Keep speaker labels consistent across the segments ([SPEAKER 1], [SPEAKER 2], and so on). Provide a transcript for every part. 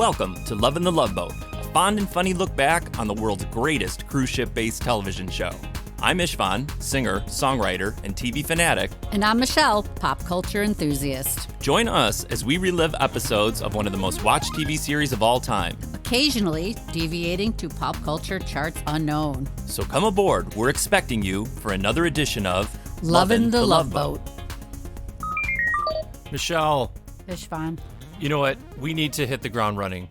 [SPEAKER 1] Welcome to Lovin, the Loveboat, a fond and funny look back on the world's greatest cruise ship-based television show. I'm Ishvan, singer, songwriter, and TV fanatic.
[SPEAKER 2] And I'm Michelle, pop culture enthusiast.
[SPEAKER 1] Join us as we relive episodes of one of the most watched TV series of all time.
[SPEAKER 2] Occasionally deviating to pop culture charts unknown.
[SPEAKER 1] So come aboard, we're expecting you for another edition of
[SPEAKER 2] Lovin' the Loveboat.
[SPEAKER 1] Michelle.
[SPEAKER 2] Ishvan.
[SPEAKER 1] You know what? We need to hit the ground running.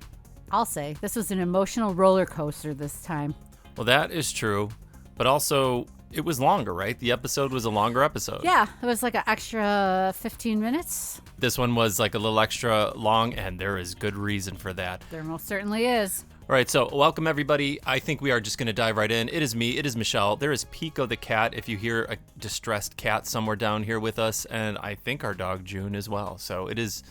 [SPEAKER 2] I'll say, this was an emotional roller coaster this time.
[SPEAKER 1] Well, that is true. But also, it was longer, right? The episode was a longer episode.
[SPEAKER 2] Yeah, it was like an extra 15 minutes.
[SPEAKER 1] This one was like a little extra long, and there is good reason for that.
[SPEAKER 2] There most certainly is.
[SPEAKER 1] All right, so welcome everybody. I think we are just going to dive right in. It is me, it is Michelle. There is Pico the cat, if you hear a distressed cat somewhere down here with us, and I think our dog June as well. So it is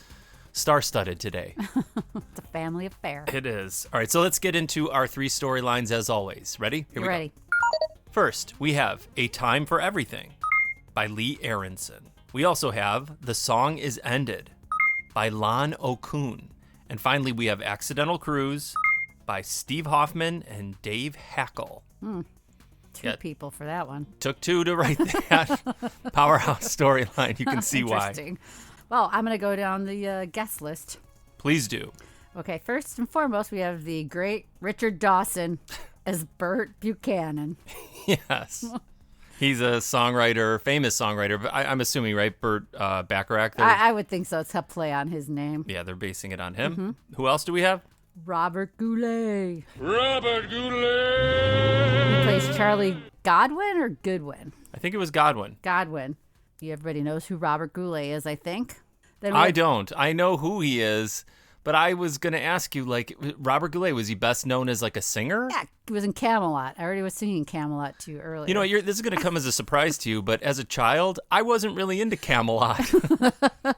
[SPEAKER 1] star-studded today.
[SPEAKER 2] It's a family affair.
[SPEAKER 1] It is. All right, so let's get into our three storylines as always. Ready? Here we
[SPEAKER 2] ready.
[SPEAKER 1] go. First, we have A Time for Everything by Lee Aronson. We also have The Song Is Ended by Lon Okun. And finally, we have Accidental Cruise by Steve Hoffman and Dave Hackle.
[SPEAKER 2] Two people for that one.
[SPEAKER 1] Took two to write that powerhouse storyline. You can see why.
[SPEAKER 2] Interesting. Well, I'm going to go down the guest list.
[SPEAKER 1] Please do.
[SPEAKER 2] Okay, first and foremost, we have the great Richard Dawson as Bert Buchanan.
[SPEAKER 1] Yes. He's a songwriter, famous songwriter, but I'm assuming, right, Bert Bacharach?
[SPEAKER 2] I would think so. It's a play on his name.
[SPEAKER 1] Yeah, they're basing it on him. Mm-hmm. Who else do we have?
[SPEAKER 2] Robert Goulet.
[SPEAKER 1] Robert Goulet!
[SPEAKER 2] He plays Charlie Godwin or Goodwin?
[SPEAKER 1] I think it was Godwin.
[SPEAKER 2] Godwin. Everybody knows who Robert Goulet is, I think.
[SPEAKER 1] I don't. I know who he is. But I was going to ask you, like, Robert Goulet, was he best known as, like, a singer?
[SPEAKER 2] Yeah, he was in Camelot. I already was singing Camelot to you earlier.
[SPEAKER 1] You know, this is going to come as a surprise to you, but as a child, I wasn't really into Camelot.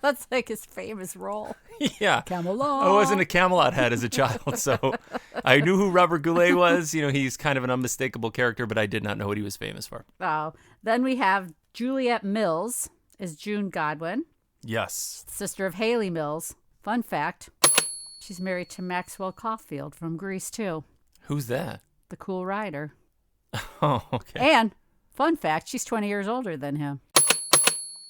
[SPEAKER 2] That's like his famous role.
[SPEAKER 1] Yeah.
[SPEAKER 2] Camelot.
[SPEAKER 1] I wasn't a Camelot head as a child, so I knew who Robert Goulet was. You know, he's kind of an unmistakable character, but I did not know what he was famous for.
[SPEAKER 2] Oh. Then we have Juliet Mills as June Godwin.
[SPEAKER 1] Yes.
[SPEAKER 2] Sister of Haley Mills. Fun fact. She's married to Maxwell Caulfield from Grease, too.
[SPEAKER 1] Who's that?
[SPEAKER 2] The cool rider.
[SPEAKER 1] Oh, okay.
[SPEAKER 2] And, fun fact, she's 20 years older than him.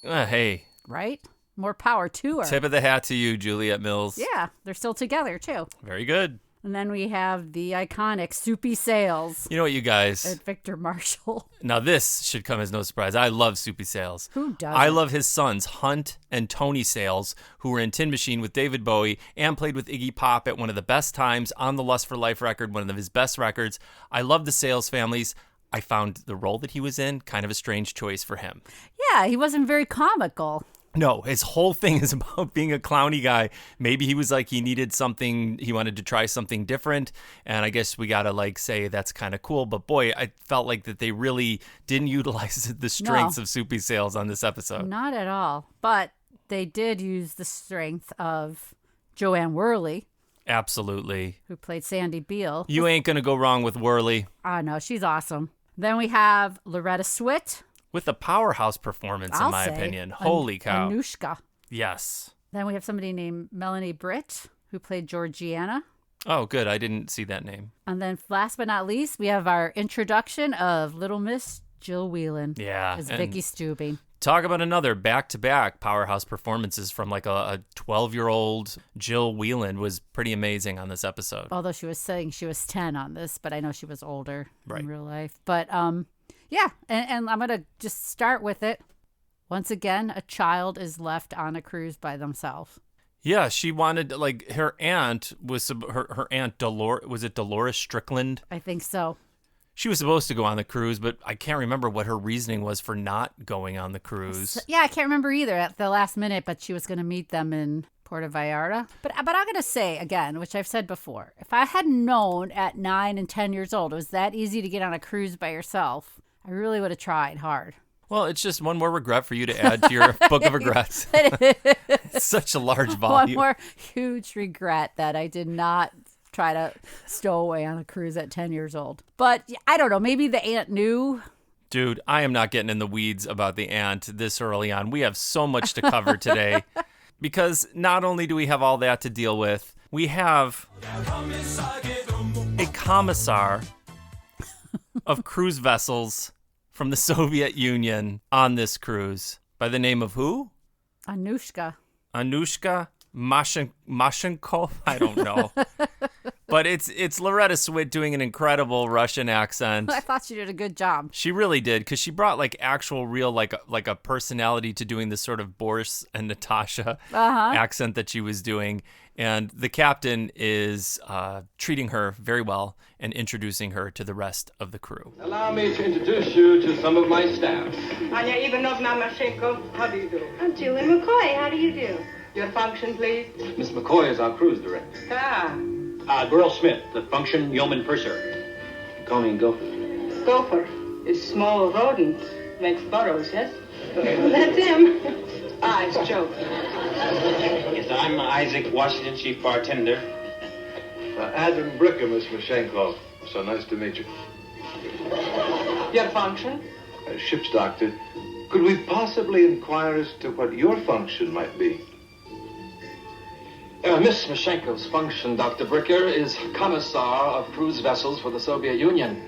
[SPEAKER 1] Hey.
[SPEAKER 2] Right? More power to her.
[SPEAKER 1] Tip of the hat to you, Juliet Mills.
[SPEAKER 2] Yeah, they're still together, too.
[SPEAKER 1] Very good.
[SPEAKER 2] And then we have the iconic Soupy Sales.
[SPEAKER 1] You know what, you guys?
[SPEAKER 2] And Victor Marshall.
[SPEAKER 1] Now, this should come as no surprise. I love Soupy Sales.
[SPEAKER 2] Who doesn't?
[SPEAKER 1] I love his sons, Hunt and Tony Sales, who were in Tin Machine with David Bowie and played with Iggy Pop at one of the best times on the Lust for Life record, one of his best records. I love the Sales families. I found the role that he was in kind of a strange choice for him.
[SPEAKER 2] Yeah, he wasn't very comical.
[SPEAKER 1] No, his whole thing is about being a clowny guy. Maybe he was like, he needed something, he wanted to try something different. And I guess we got to like say that's kind of cool. But boy, I felt like that they really didn't utilize the strengths of Soupy Sales on this episode.
[SPEAKER 2] Not at all. But they did use the strength of Joanne Worley.
[SPEAKER 1] Absolutely.
[SPEAKER 2] Who played Sandy Beale.
[SPEAKER 1] You ain't going to go wrong with Worley.
[SPEAKER 2] Oh, no, she's awesome. Then we have Loretta Swit.
[SPEAKER 1] With a powerhouse performance, in my opinion. Holy cow.
[SPEAKER 2] Anushka.
[SPEAKER 1] Yes.
[SPEAKER 2] Then we have somebody named Melanie Britt, who played Georgiana.
[SPEAKER 1] Oh, good. I didn't see that name.
[SPEAKER 2] And then last but not least, we have our introduction of Little Miss Jill Weland.
[SPEAKER 1] Yeah.
[SPEAKER 2] As Vicky Stubing.
[SPEAKER 1] Talk about another back-to-back powerhouse performances from like a 12-year-old Jill Weland was pretty amazing on this episode.
[SPEAKER 2] Although she was saying she was 10 on this, but I know she was older in real life. But, yeah, and I'm going to just start with it. Once again, a child is left on a cruise by themselves.
[SPEAKER 1] Yeah, she wanted, like, her aunt was, her aunt Dolores, was it Dolores Strickland?
[SPEAKER 2] I think so.
[SPEAKER 1] She was supposed to go on the cruise, but I can't remember what her reasoning was for not going on the cruise.
[SPEAKER 2] Yeah, I can't remember either at the last minute, but she was going to meet them in Puerto Vallarta. But I'm going to say, again, which I've said before, if I had known at 9 and 10 years old it was that easy to get on a cruise by yourself, I really would have tried hard.
[SPEAKER 1] Well, it's just one more regret for you to add to your book of regrets. It's such a large volume.
[SPEAKER 2] One more huge regret that I did not try to stow away on a cruise at 10 years old. But I don't know, maybe the aunt knew.
[SPEAKER 1] Dude, I am not getting in the weeds about the aunt this early on. We have so much to cover today. Because not only do we have all that to deal with, we have a commissar of cruise vessels from the Soviet Union on this cruise by the name of who?
[SPEAKER 2] Anushka
[SPEAKER 1] Mashenkov? I don't know. But it's Loretta Swit doing an incredible Russian accent.
[SPEAKER 2] I thought she did a good job.
[SPEAKER 1] She really did, because she brought like actual real like a personality to doing this sort of Boris and Natasha accent that she was doing. And the captain is treating her very well and introducing her to the rest of the crew.
[SPEAKER 3] Allow me to introduce you to some of my staff.
[SPEAKER 4] Anya Ivanovna Mashenko, how do you do?
[SPEAKER 5] I'm Julie McCoy. How do you do?
[SPEAKER 4] Your function, please.
[SPEAKER 3] Miss McCoy is our cruise director.
[SPEAKER 6] Girl Smith, the function yeoman purser.
[SPEAKER 3] Call me Gopher.
[SPEAKER 4] Gopher is small rodent. Makes burrows, yes?
[SPEAKER 5] That's him.
[SPEAKER 4] It's Joe.
[SPEAKER 6] Yes, I'm Isaac Washington, chief bartender.
[SPEAKER 7] Adam Bricker, Miss Mashenkov. So nice to meet you.
[SPEAKER 4] Your function?
[SPEAKER 7] Ship's doctor. Could we possibly inquire as to what your function might be?
[SPEAKER 3] Miss Mashenkov's function, Dr. Bricker, is commissar of cruise vessels for the Soviet Union.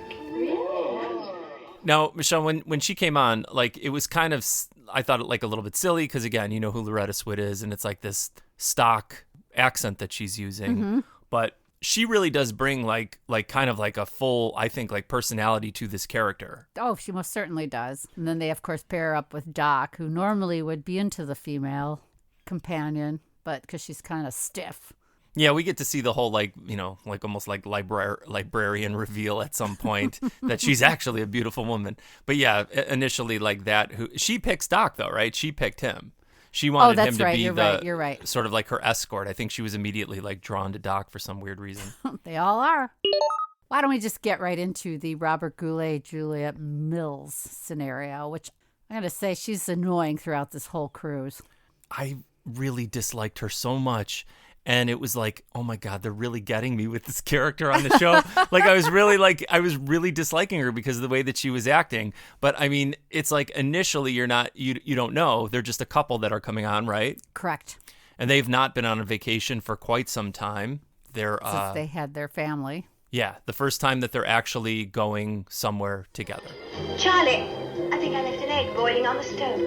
[SPEAKER 1] Now, Michelle, when she came on, like, it was kind of, I thought it like a little bit silly because, again, you know who Loretta Swit is, and it's like this stock accent that she's using. But she really does bring like kind of like a full, I think, like personality to this character.
[SPEAKER 2] Oh, she most certainly does. And then they, of course, pair her up with Doc, who normally would be into the female companion, but because she's kind of stiff.
[SPEAKER 1] Yeah, we get to see the whole, like, you know, like almost like librarian reveal at some point that she's actually a beautiful woman. But yeah, initially like that, she picks Doc though, right? She picked him. She wanted him to be
[SPEAKER 2] You're right.
[SPEAKER 1] Sort of like her escort. I think she was immediately like drawn to Doc for some weird reason.
[SPEAKER 2] They all are. Why don't we just get right into the Robert Goulet, Juliet Mills scenario, which I'm going to say she's annoying throughout this whole cruise.
[SPEAKER 1] I really disliked her so much. And it was like, oh my God, they're really getting me with this character on the show. I was really disliking her because of the way that she was acting. But I mean, it's like initially you don't know. They're just a couple that are coming on, right?
[SPEAKER 2] Correct.
[SPEAKER 1] And they've not been on a vacation for quite some time.
[SPEAKER 2] Since they had their family.
[SPEAKER 1] Yeah, the first time that they're actually going somewhere together.
[SPEAKER 5] Charlie, I think I left an egg boiling on the stove.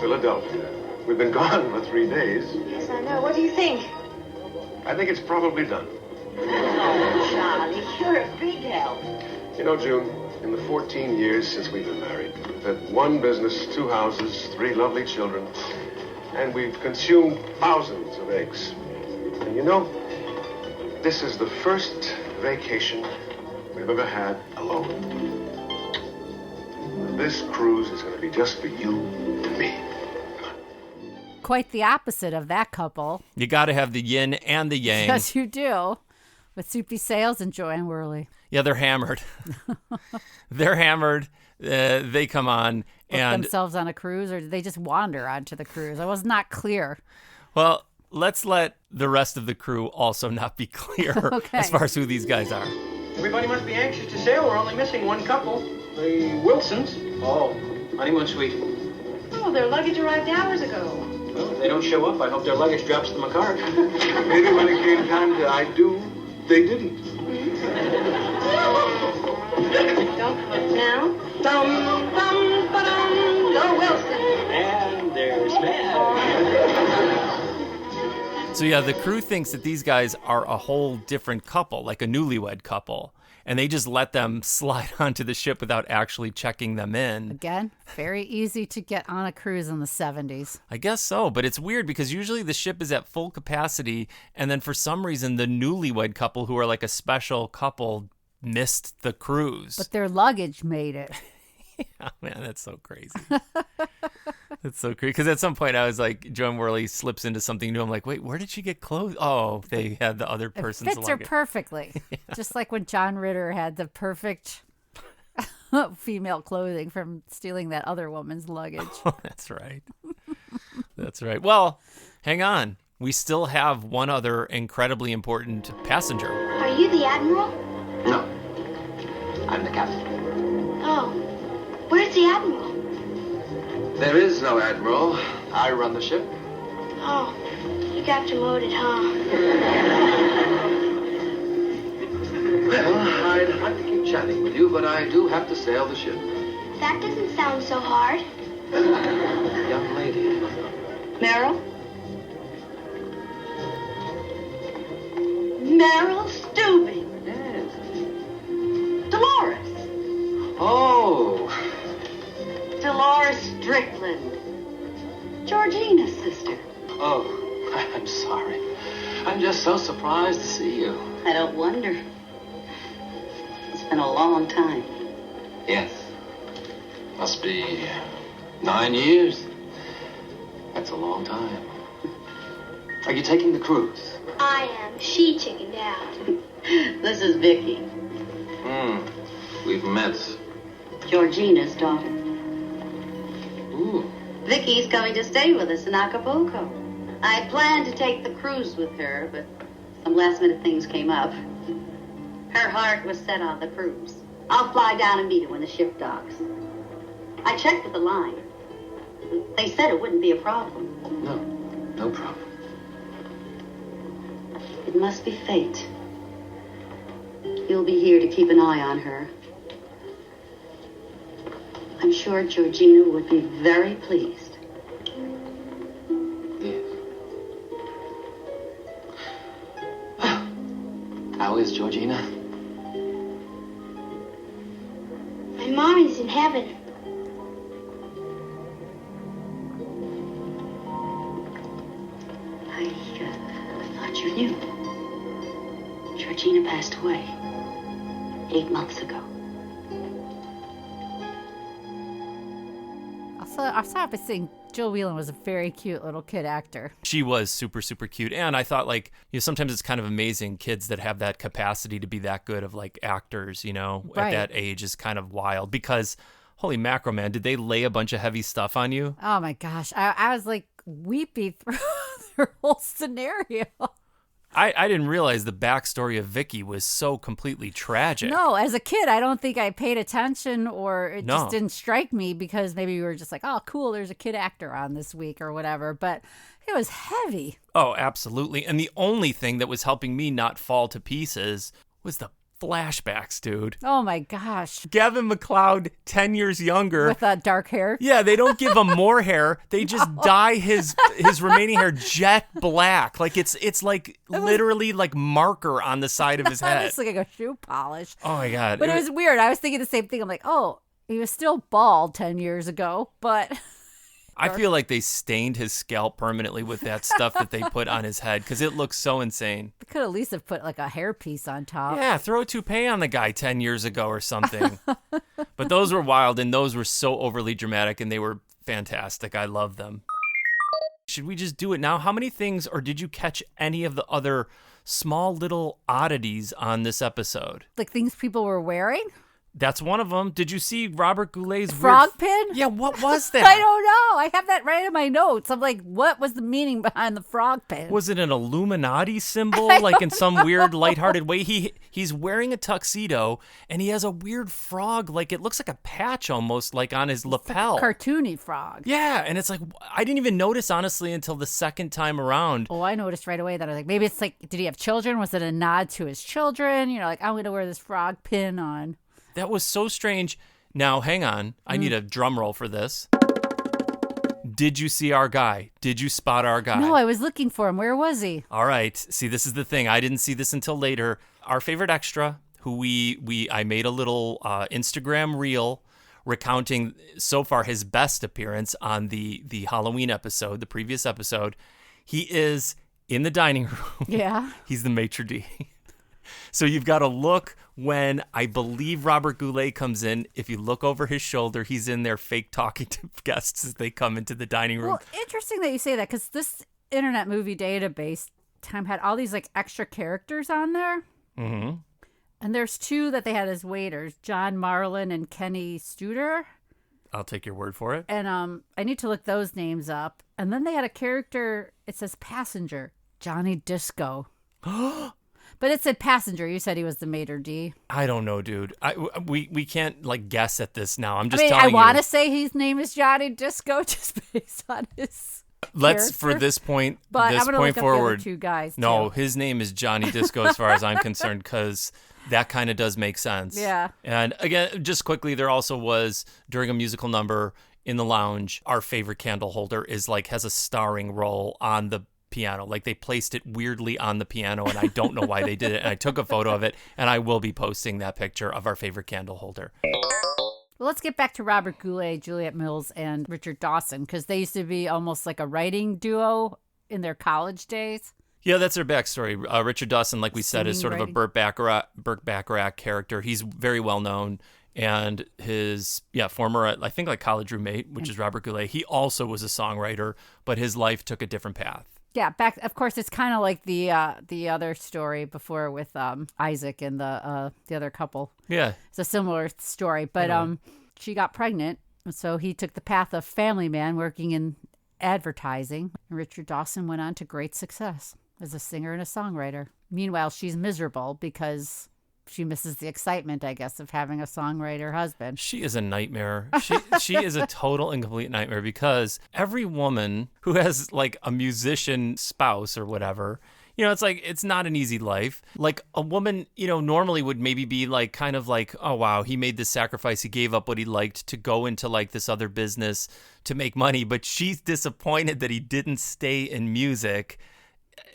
[SPEAKER 7] Philadelphia. We've been gone for 3 days.
[SPEAKER 5] Yes, I know. What do you think?
[SPEAKER 7] I think it's probably done.
[SPEAKER 5] Oh, Charlie, you're a big help.
[SPEAKER 7] You know, June, in the 14 years since we've been married, we've had one business, 2 houses, 3 lovely children, and we've consumed thousands of eggs. And you know, this is the first vacation we've ever had alone. This cruise is going to be just for you and me.
[SPEAKER 2] Quite the opposite of that couple.
[SPEAKER 1] You got to have the yin and the yang.
[SPEAKER 2] Yes, you do. With Soupy Sales and Joanne Worley.
[SPEAKER 1] Yeah, they're hammered. They're hammered. They come on and
[SPEAKER 2] themselves on a cruise, or did they just wander onto the cruise? I was not clear.
[SPEAKER 1] Well, let's let the rest of the crew also not be clear as far as who these guys are.
[SPEAKER 6] Everybody must be anxious to sail. We're only missing one couple, the Wilsons. Oh, honeymoon suite.
[SPEAKER 5] Oh, their luggage arrived hours ago.
[SPEAKER 6] Well, if they don't show up, I hope their luggage drops them a card.
[SPEAKER 7] Maybe when it came time to I do, they didn't.
[SPEAKER 5] Don't look now. Dum, dum, ba-dum, go Wilson.
[SPEAKER 6] And there's Matt.
[SPEAKER 1] So yeah, the crew thinks that these guys are a whole different couple, like a newlywed couple. And they just let them slide onto the ship without actually checking them in.
[SPEAKER 2] Again, very easy to get on a cruise in the 70s.
[SPEAKER 1] I guess so, but it's weird because usually the ship is at full capacity, and then for some reason the newlywed couple, who are like a special couple, missed the cruise.
[SPEAKER 2] But their luggage made it.
[SPEAKER 1] Yeah, man, that's so crazy. That's so crazy. Because at some point I was like, Joan Worley slips into something new. I'm like, wait, where did she get clothes? Oh, they had the other person's luggage.
[SPEAKER 2] It fits her perfectly. Yeah. Just like when John Ritter had the perfect female clothing from stealing that other woman's luggage.
[SPEAKER 1] Oh, that's right. That's right. Well, hang on. We still have one other incredibly important passenger.
[SPEAKER 5] Are you the Admiral?
[SPEAKER 3] No, I'm the captain.
[SPEAKER 5] Oh, where's the Admiral?
[SPEAKER 3] There is no admiral. I run the ship.
[SPEAKER 5] Oh, you got demoted, huh?
[SPEAKER 3] Well, I'd like to keep chatting with you, but I do have to sail the ship.
[SPEAKER 5] That doesn't sound so hard.
[SPEAKER 3] Young lady.
[SPEAKER 5] Meryl? Meryl Stubing.
[SPEAKER 3] Yes.
[SPEAKER 5] Dolores.
[SPEAKER 3] Oh.
[SPEAKER 5] Dolores Strickland. Georgina's sister.
[SPEAKER 3] Oh, I'm sorry. I'm just so surprised to see you.
[SPEAKER 5] I don't wonder. It's been a long time.
[SPEAKER 3] Yes. Must be 9 years. That's a long time. Are you taking the cruise?
[SPEAKER 5] I am. She chickened out. This is Vicky,
[SPEAKER 3] We've met.
[SPEAKER 5] Georgina's daughter.
[SPEAKER 3] Ooh.
[SPEAKER 5] Vicky's coming to stay with us in Acapulco. I planned to take the cruise with her, but some last-minute things came up. Her heart was set on the cruise. I'll fly down and meet her when the ship docks. I checked with the line. They said it wouldn't be a problem.
[SPEAKER 3] No problem.
[SPEAKER 5] It must be fate. You'll be here to keep an eye on her. I'm sure Georgina would be very pleased.
[SPEAKER 3] Yes. How is Georgina?
[SPEAKER 5] My mommy's in heaven. I thought you knew. Georgina passed away 8 months ago.
[SPEAKER 2] I'll start by saying Jill Whelan was a very cute little kid actor.
[SPEAKER 1] She was super, super cute. And I thought, like, sometimes it's kind of amazing kids that have that capacity to be that good of, like, actors, at that age is kind of wild. Because, holy mackerel, man, did they lay a bunch of heavy stuff on you?
[SPEAKER 2] Oh, my gosh. I was, like, weepy through their whole scenario.
[SPEAKER 1] I didn't realize the backstory of Vicky was so completely tragic.
[SPEAKER 2] No, as a kid, I don't think I paid attention or it
[SPEAKER 1] No.
[SPEAKER 2] just didn't strike me because maybe we were just like, oh, cool, there's a kid actor on this week or whatever. But it was heavy.
[SPEAKER 1] Oh, absolutely. And the only thing that was helping me not fall to pieces was the flashbacks, dude.
[SPEAKER 2] Oh, my gosh.
[SPEAKER 1] Gavin McLeod, 10 years younger.
[SPEAKER 2] With dark hair.
[SPEAKER 1] Yeah, they don't give him more hair. They just dye his remaining hair jet black. Like it's like literally like marker on the side of his head.
[SPEAKER 2] It's like a shoe polish.
[SPEAKER 1] Oh my God.
[SPEAKER 2] But it was weird. I was thinking the same thing. I'm like, oh, he was still bald 10 years ago, but...
[SPEAKER 1] I feel like they stained his scalp permanently with that stuff that they put on his head because it looks so insane.
[SPEAKER 2] They could at least have put like a hairpiece on top.
[SPEAKER 1] Yeah, throw a toupee on the guy 10 years ago or something. But those were wild and those were so overly dramatic and they were fantastic. I love them. Should we just do it now? How many things, or did you catch any of the other small little oddities on this episode?
[SPEAKER 2] Like things people were wearing?
[SPEAKER 1] That's one of them. Did you see Robert Goulet's
[SPEAKER 2] frog pin?
[SPEAKER 1] Yeah, what was that?
[SPEAKER 2] I don't know. I have that right in my notes. I'm like, what was the meaning behind the frog pin?
[SPEAKER 1] Was it an Illuminati symbol, like in some weird lighthearted way? He's wearing a tuxedo, and he has a weird frog, like it looks like a patch almost, like on his lapel.
[SPEAKER 2] Like a cartoony frog.
[SPEAKER 1] Yeah, and it's like, I didn't even notice, honestly, until the second time around.
[SPEAKER 2] Oh, I noticed right away that I was like, maybe it's like, did he have children? Was it a nod to his children? Like, I'm going to wear this frog pin on.
[SPEAKER 1] That was so strange. Now, hang on. I need a drum roll for this. Did you see our guy? Did you spot our guy?
[SPEAKER 2] No, I was looking for him. Where was he?
[SPEAKER 1] All right. See, this is the thing. I didn't see this until later. Our favorite extra, who I made a little Instagram reel recounting so far his best appearance on the Halloween episode, the previous episode. He is in the dining room.
[SPEAKER 2] Yeah.
[SPEAKER 1] He's the maitre d'. So you've got to look when I believe Robert Goulet comes in. If you look over his shoulder, he's in there fake talking to guests as they come into the dining room.
[SPEAKER 2] Well, interesting that you say that because this Internet Movie Database time had all these like extra characters on there.
[SPEAKER 1] Mm-hmm.
[SPEAKER 2] And there's two that they had as waiters, John Marlin and Kenny Studer.
[SPEAKER 1] I'll take your word for it.
[SPEAKER 2] And I need to look those names up. And then they had a character, it says passenger, Johnny Disco. But it said passenger. You said he was the maitre d'.
[SPEAKER 1] I don't know, dude. We can't like guess at this now. I'm just telling you.
[SPEAKER 2] I want to say his name is Johnny Disco just based on his
[SPEAKER 1] Let's for
[SPEAKER 2] character.
[SPEAKER 1] this point,
[SPEAKER 2] But
[SPEAKER 1] this
[SPEAKER 2] I'm gonna
[SPEAKER 1] point
[SPEAKER 2] look up the other
[SPEAKER 1] forward.
[SPEAKER 2] two guys.
[SPEAKER 1] No,
[SPEAKER 2] too.
[SPEAKER 1] his name is Johnny Disco as far as I'm concerned, because that kind of does make sense.
[SPEAKER 2] Yeah.
[SPEAKER 1] And again, just quickly, there also was during a musical number in the lounge, our favorite candle holder has a starring role on the piano. Like they placed it weirdly on the piano, and I don't know why they did it. And I took a photo of it, and I will be posting that picture of our favorite candle holder.
[SPEAKER 2] Well, let's get back to Robert Goulet, Juliet Mills, and Richard Dawson, because they used to be almost like a writing duo in their college days.
[SPEAKER 1] Yeah, that's their backstory. Richard Dawson, like we said, is sort of a Burt Bacharach character. He's very well known. And his former, I think, like college roommate, which is Robert Goulet, he also was a songwriter, but his life took a different path.
[SPEAKER 2] Yeah, of course, it's kind of like the other story before with Isaac and the other couple.
[SPEAKER 1] Yeah.
[SPEAKER 2] It's a similar story, but she got pregnant, and so he took the path of family man working in advertising. And Richard Dawson went on to great success as a singer and a songwriter. Meanwhile, she's miserable because she misses the excitement, I guess, of having a songwriter husband.
[SPEAKER 1] She is a nightmare. She is a total and complete nightmare, because every woman who has like a musician spouse or whatever, it's like, it's not an easy life. Like a woman, normally would maybe be like, kind of like, oh, wow, he made this sacrifice. He gave up what he liked to go into like this other business to make money. But she's disappointed that he didn't stay in music.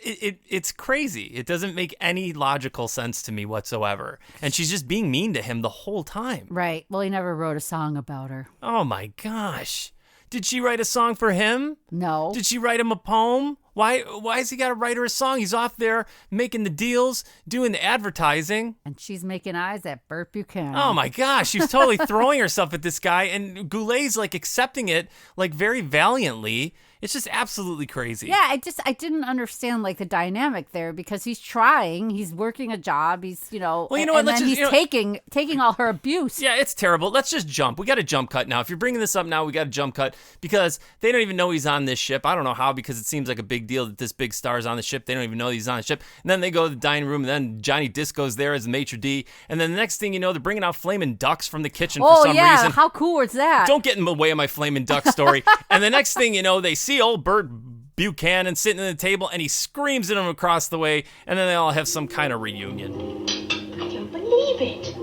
[SPEAKER 1] It's crazy. It doesn't make any logical sense to me whatsoever. And she's just being mean to him the whole time.
[SPEAKER 2] Right. Well, he never wrote a song about her.
[SPEAKER 1] Oh my gosh. Did she write a song for him?
[SPEAKER 2] No.
[SPEAKER 1] Did she write him a poem? Why has he got to write her a song? He's off there making the deals, doing the advertising.
[SPEAKER 2] And she's making eyes at Burt Buchanan.
[SPEAKER 1] Oh my gosh, she's totally throwing herself at this guy, and Goulet's like accepting it like very valiantly. It's just absolutely crazy.
[SPEAKER 2] Yeah, I didn't understand like the dynamic there, because he's trying, he's working a job, he's
[SPEAKER 1] Well, you
[SPEAKER 2] and
[SPEAKER 1] know what?
[SPEAKER 2] then he's taking all her abuse.
[SPEAKER 1] Yeah, it's terrible. Let's just jump. We got a jump cut now. If you're bringing this up now, we got a jump cut, because they don't even know he's on this ship. I don't know how, because it seems like a big deal that this big star's on the ship. They don't even know he's on the ship. And then they go to the dining room, and then Johnny Disco's there as the maitre d'. And then the next thing you know, they're bringing out flaming ducks from the kitchen for some reason.
[SPEAKER 2] How cool was that?
[SPEAKER 1] Don't get in the way of my flaming duck story. And the next thing you know, they see old Burt Buchanan sitting at the table, and he screams at him across the way, and then they all have some kind of reunion.
[SPEAKER 8] I don't believe it.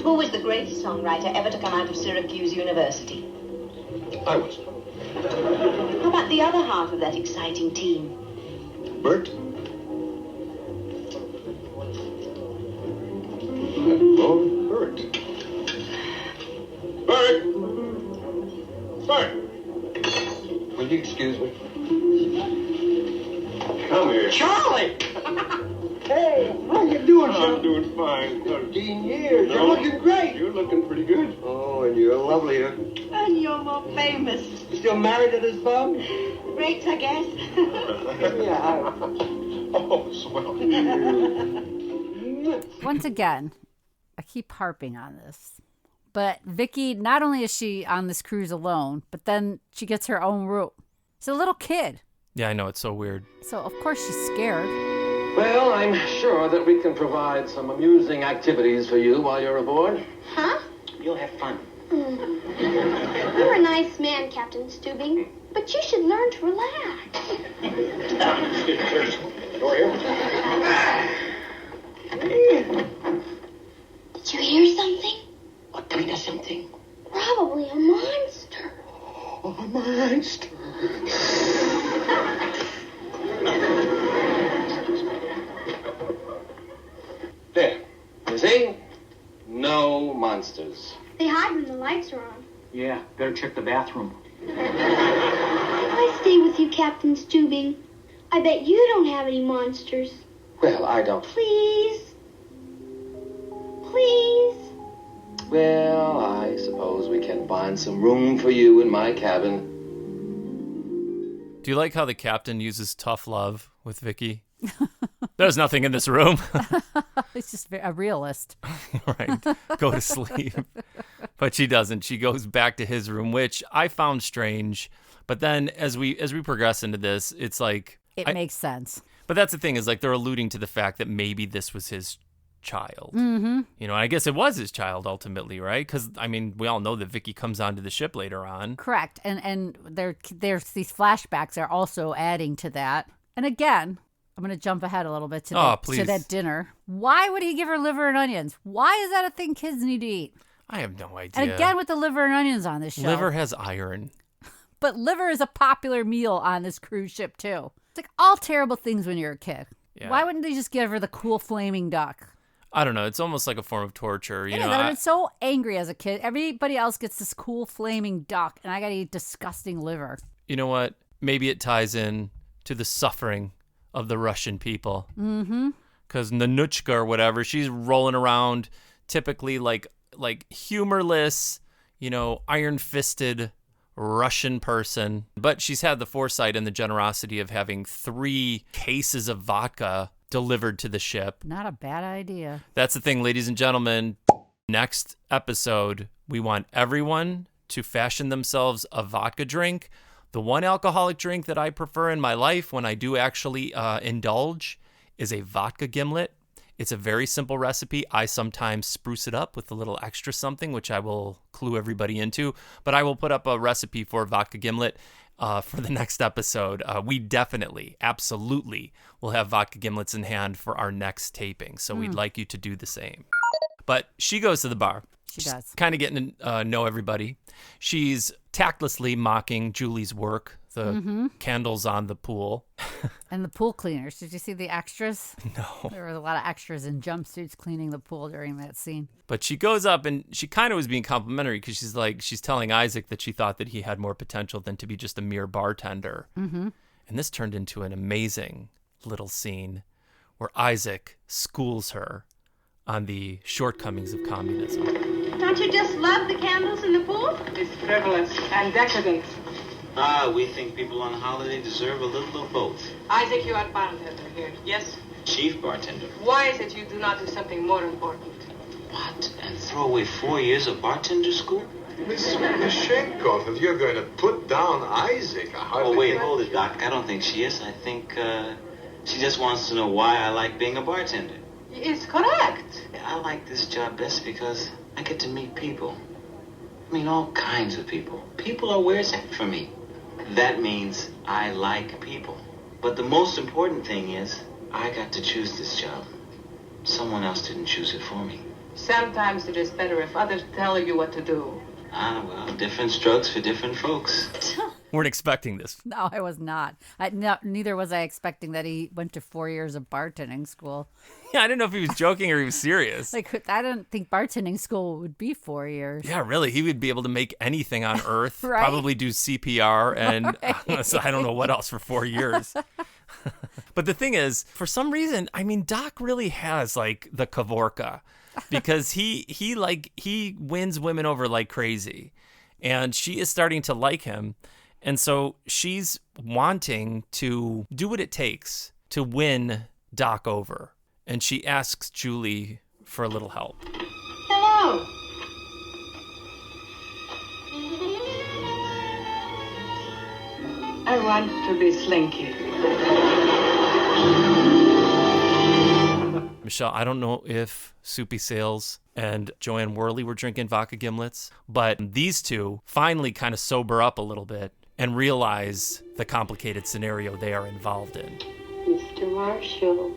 [SPEAKER 8] Who was the greatest songwriter ever to come out of Syracuse University?
[SPEAKER 7] I was.
[SPEAKER 8] How about the other half of that exciting team?
[SPEAKER 7] Bert? Oh, Bert. Bert! Will you excuse me? Come here.
[SPEAKER 6] Charlie! Hey, how you doing, son?
[SPEAKER 7] I'm doing fine.
[SPEAKER 6] 13 years. You're looking great.
[SPEAKER 7] You're looking pretty good. Oh, and you're lovelier.
[SPEAKER 8] And you're more famous.
[SPEAKER 6] You still married to this bum?
[SPEAKER 8] Great, I guess.
[SPEAKER 6] Yeah.
[SPEAKER 7] Oh, swell.
[SPEAKER 2] Once again, I keep harping on this, but Vicky, not only is she on this cruise alone, but then she gets her own room. She's a little kid,
[SPEAKER 1] Yeah, I know. It's so weird.
[SPEAKER 2] so of course she's scared.
[SPEAKER 3] Well, I'm sure that we can provide some amusing activities for you while you're aboard.
[SPEAKER 5] Huh?
[SPEAKER 6] You'll have fun.
[SPEAKER 9] You're a nice man, Captain Stubing, but you should learn to relax.
[SPEAKER 7] Go here.
[SPEAKER 9] Did you hear something?
[SPEAKER 6] What kind of something?
[SPEAKER 9] Probably a monster.
[SPEAKER 7] Oh, a monster.
[SPEAKER 3] There. You see? No monsters.
[SPEAKER 9] They hide when the lights are on.
[SPEAKER 6] Yeah, better check the bathroom.
[SPEAKER 9] I stay with you, Captain Stubing. I bet you don't have any monsters.
[SPEAKER 3] Well, I don't.
[SPEAKER 9] Please? Please?
[SPEAKER 3] Well, I suppose we can find some room for you in my cabin.
[SPEAKER 1] Do you like how the captain uses tough love with Vicky? There's nothing in this room.
[SPEAKER 2] It's just a realist.
[SPEAKER 1] Right. Go to sleep. But she doesn't. She goes back to his room, which I found strange. But then as we progress into this, it's like
[SPEAKER 2] It makes sense.
[SPEAKER 1] But that's the thing, is like they're alluding to the fact that maybe this was his child. Mm-hmm. You know, I guess it was his child ultimately, right? Because, I mean, we all know that Vicky comes onto the ship later on.
[SPEAKER 2] Correct. And there's these flashbacks are also adding to that. And again, I'm going to jump ahead a little bit to that dinner. Why would he give her liver and onions? Why is that a thing kids need to eat?
[SPEAKER 1] I have no idea.
[SPEAKER 2] And again with the liver and onions on this show.
[SPEAKER 1] Liver has iron.
[SPEAKER 2] But liver is a popular meal on this cruise ship, too. It's like all terrible things when you're a kid. Yeah. Why wouldn't they just give her the cool flaming duck?
[SPEAKER 1] I don't know. It's almost like a form of torture. You know,
[SPEAKER 2] I'm so angry as a kid. Everybody else gets this cool flaming duck, and I got to eat disgusting liver.
[SPEAKER 1] You know what? Maybe it ties in to the suffering of the Russian people. Mm-hmm. Because Nanuchka or whatever, she's rolling around typically like humorless, you know, iron-fisted Russian person. But she's had the foresight and the generosity of having 3 cases of vodka delivered to the ship.
[SPEAKER 2] Not a bad idea.
[SPEAKER 1] That's the thing, ladies and gentlemen. Next episode, we want everyone to fashion themselves a vodka drink. The one alcoholic drink that I prefer in my life when I do actually indulge is a vodka gimlet. It's a very simple recipe. I sometimes spruce it up with a little extra something, which I will clue everybody into. But I will put up a recipe for vodka gimlet for the next episode. We definitely, absolutely will have vodka gimlets in hand for our next taping. So we'd like you to do the same. But she goes to the bar.
[SPEAKER 2] She does.
[SPEAKER 1] Kind of getting to know everybody. She's tactlessly mocking Julie's work, the candles on the pool.
[SPEAKER 2] And the pool cleaners. Did you see the extras?
[SPEAKER 1] No.
[SPEAKER 2] There were a lot of extras in jumpsuits cleaning the pool during that scene.
[SPEAKER 1] But she goes up and she kind of was being complimentary because she's telling Isaac that she thought that he had more potential than to be just a mere bartender. Mm-hmm. And this turned into an amazing little scene where Isaac schools her on the shortcomings of communism.
[SPEAKER 5] Don't you just love the candles in the pool?
[SPEAKER 4] It's frivolous and decadent.
[SPEAKER 10] We think people on holiday deserve a little of both.
[SPEAKER 4] Isaac, you are bartender here, yes?
[SPEAKER 10] Chief bartender.
[SPEAKER 4] Why is it you do not do something more important?
[SPEAKER 10] What? And throw away 4 years of bartender school?
[SPEAKER 7] Miss Shankov, if you're going to put down Isaac, I hardly...
[SPEAKER 10] Oh, wait, hold it, Doc. I don't think she is. I think, she just wants to know why I like being a bartender.
[SPEAKER 4] It's correct.
[SPEAKER 10] I like this job best because I get to meet people. I mean, all kinds of people. People are where it's at for me. That means I like people. But the most important thing is I got to choose this job. Someone else didn't choose it for me.
[SPEAKER 4] Sometimes it is better if others tell you what to do.
[SPEAKER 10] Well, different strokes for different folks.
[SPEAKER 1] Weren't expecting this.
[SPEAKER 2] No, I was not. Neither was I expecting that he went to 4 years of bartending school.
[SPEAKER 1] Yeah, I didn't know if he was joking or he was serious.
[SPEAKER 2] Like, I didn't think bartending school would be 4 years.
[SPEAKER 1] Yeah, really. He would be able to make anything on earth,
[SPEAKER 2] right?
[SPEAKER 1] Probably do CPR, and
[SPEAKER 2] Right.
[SPEAKER 1] I don't know what else for 4 years. But the thing is, for some reason, I mean, Doc really has, like, the Kavorka. Because he wins women over like crazy. And she is starting to like him. And so she's wanting to do what it takes to win Doc over. And she asks Julie for a little help.
[SPEAKER 5] Hello.
[SPEAKER 4] I want to be slinky.
[SPEAKER 1] Michelle, I don't know if Soupy Sales and Joanne Worley were drinking vodka gimlets, but these two finally kind of sober up a little bit and realize the complicated scenario they are involved in.
[SPEAKER 9] Mr. Marshall.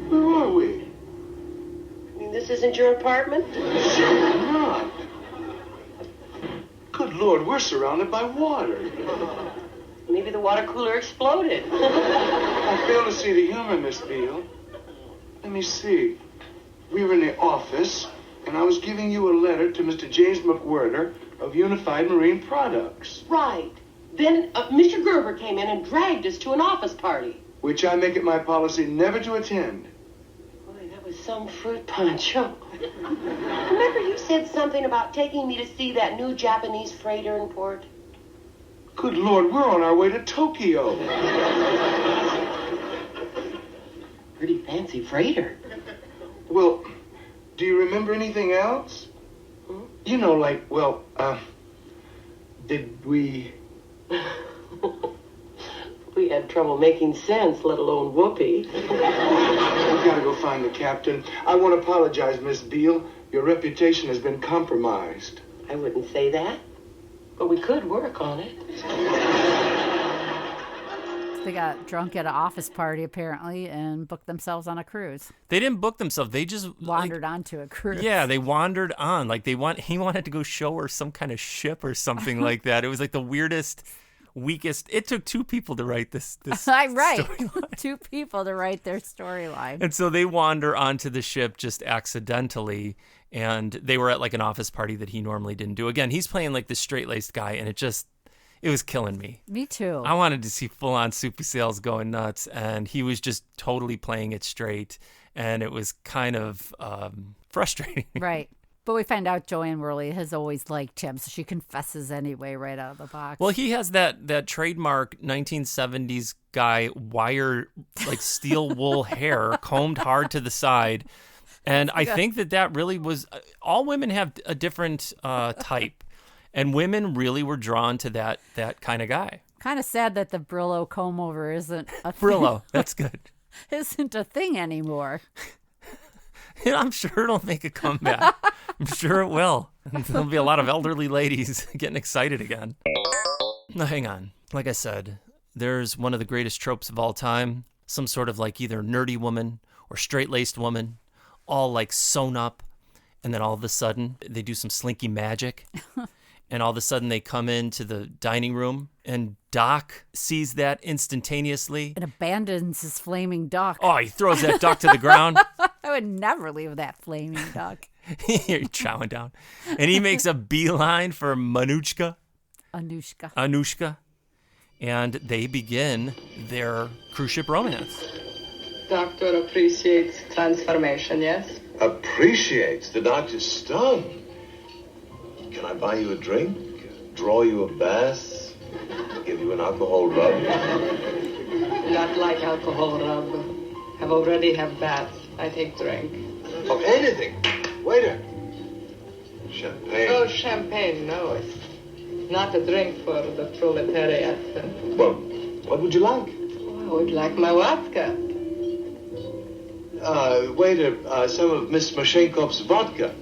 [SPEAKER 7] Where are we?
[SPEAKER 9] This isn't your apartment?
[SPEAKER 7] Certainly not. Good Lord, we're surrounded by water.
[SPEAKER 9] Maybe the water cooler exploded.
[SPEAKER 7] I fail to see the humor, Miss Beale. Let me see. We were in the office, and I was giving you a letter to Mr. James McWhirter of Unified Marine Products.
[SPEAKER 9] Right. Then Mr. Gerber came in and dragged us to an office party.
[SPEAKER 7] Which I make it my policy never to attend.
[SPEAKER 9] Boy, that was some fruit punch. Remember you said something about taking me to see that new Japanese freighter in port?
[SPEAKER 7] Good Lord, we're on our way to Tokyo.
[SPEAKER 9] Pretty fancy freighter.
[SPEAKER 7] Well, do you remember anything else? You know, like, well, did we...
[SPEAKER 9] We had trouble making sense, let alone whoopee.
[SPEAKER 6] We've got to go find the captain. I want to apologize, Miss Beale. Your reputation has been compromised.
[SPEAKER 9] I wouldn't say that, but we could work on it.
[SPEAKER 2] They got drunk at an office party, apparently, and booked themselves on a cruise.
[SPEAKER 1] They didn't book themselves. They just
[SPEAKER 2] wandered onto a cruise.
[SPEAKER 1] Yeah, they wandered on. Like he wanted to go show her some kind of ship or something like that. It was like the weirdest, weakest. It took two people to write this
[SPEAKER 2] right.
[SPEAKER 1] storyline.
[SPEAKER 2] Two people to write their storyline.
[SPEAKER 1] And so they wander onto the ship just accidentally, and they were at like an office party that he normally didn't do. Again, he's playing like this straight-laced guy, and it was killing me.
[SPEAKER 2] Me too.
[SPEAKER 1] I wanted to see full-on Soupy Sales going nuts, and he was just totally playing it straight, and it was kind of frustrating.
[SPEAKER 2] Right. But we find out Joanne Worley has always liked him, so she confesses anyway right out of the box.
[SPEAKER 1] Well, he has that trademark 1970s guy wire, like steel wool hair combed hard to the side. And I think that really was, all women have a different type. And women really were drawn to that kind of guy.
[SPEAKER 2] Kind of sad that the Brillo comb over isn't a thing.
[SPEAKER 1] Brillo, that's good.
[SPEAKER 2] Isn't a thing anymore.
[SPEAKER 1] I'm sure it'll make a comeback. I'm sure it will. There'll be a lot of elderly ladies getting excited again. Now, hang on. Like I said, there's one of the greatest tropes of all time. Some sort of like either nerdy woman or straight-laced woman, all like sewn up. And then all of a sudden, they do some slinky magic. And all of a sudden, they come into the dining room, and Doc sees that instantaneously.
[SPEAKER 2] And abandons his flaming duck.
[SPEAKER 1] Oh, he throws that duck to the ground.
[SPEAKER 2] I would never leave that flaming duck.
[SPEAKER 1] You're chowing down. And he makes a beeline for Anushka. And they begin their cruise ship romance.
[SPEAKER 4] Doctor appreciates transformation, yes?
[SPEAKER 7] Appreciates? The doctor's stunned. Can I buy you a drink? Draw you a bath? Give you an alcohol rub?
[SPEAKER 4] Not like alcohol rub. Have already have bath. I take drink.
[SPEAKER 7] Of anything. Waiter. Champagne.
[SPEAKER 4] Oh, champagne, no. It's not a drink for the proletariat.
[SPEAKER 7] Well, what would you like?
[SPEAKER 4] Oh, I would like my vodka.
[SPEAKER 7] Waiter, some of Miss Mashenkov's vodka.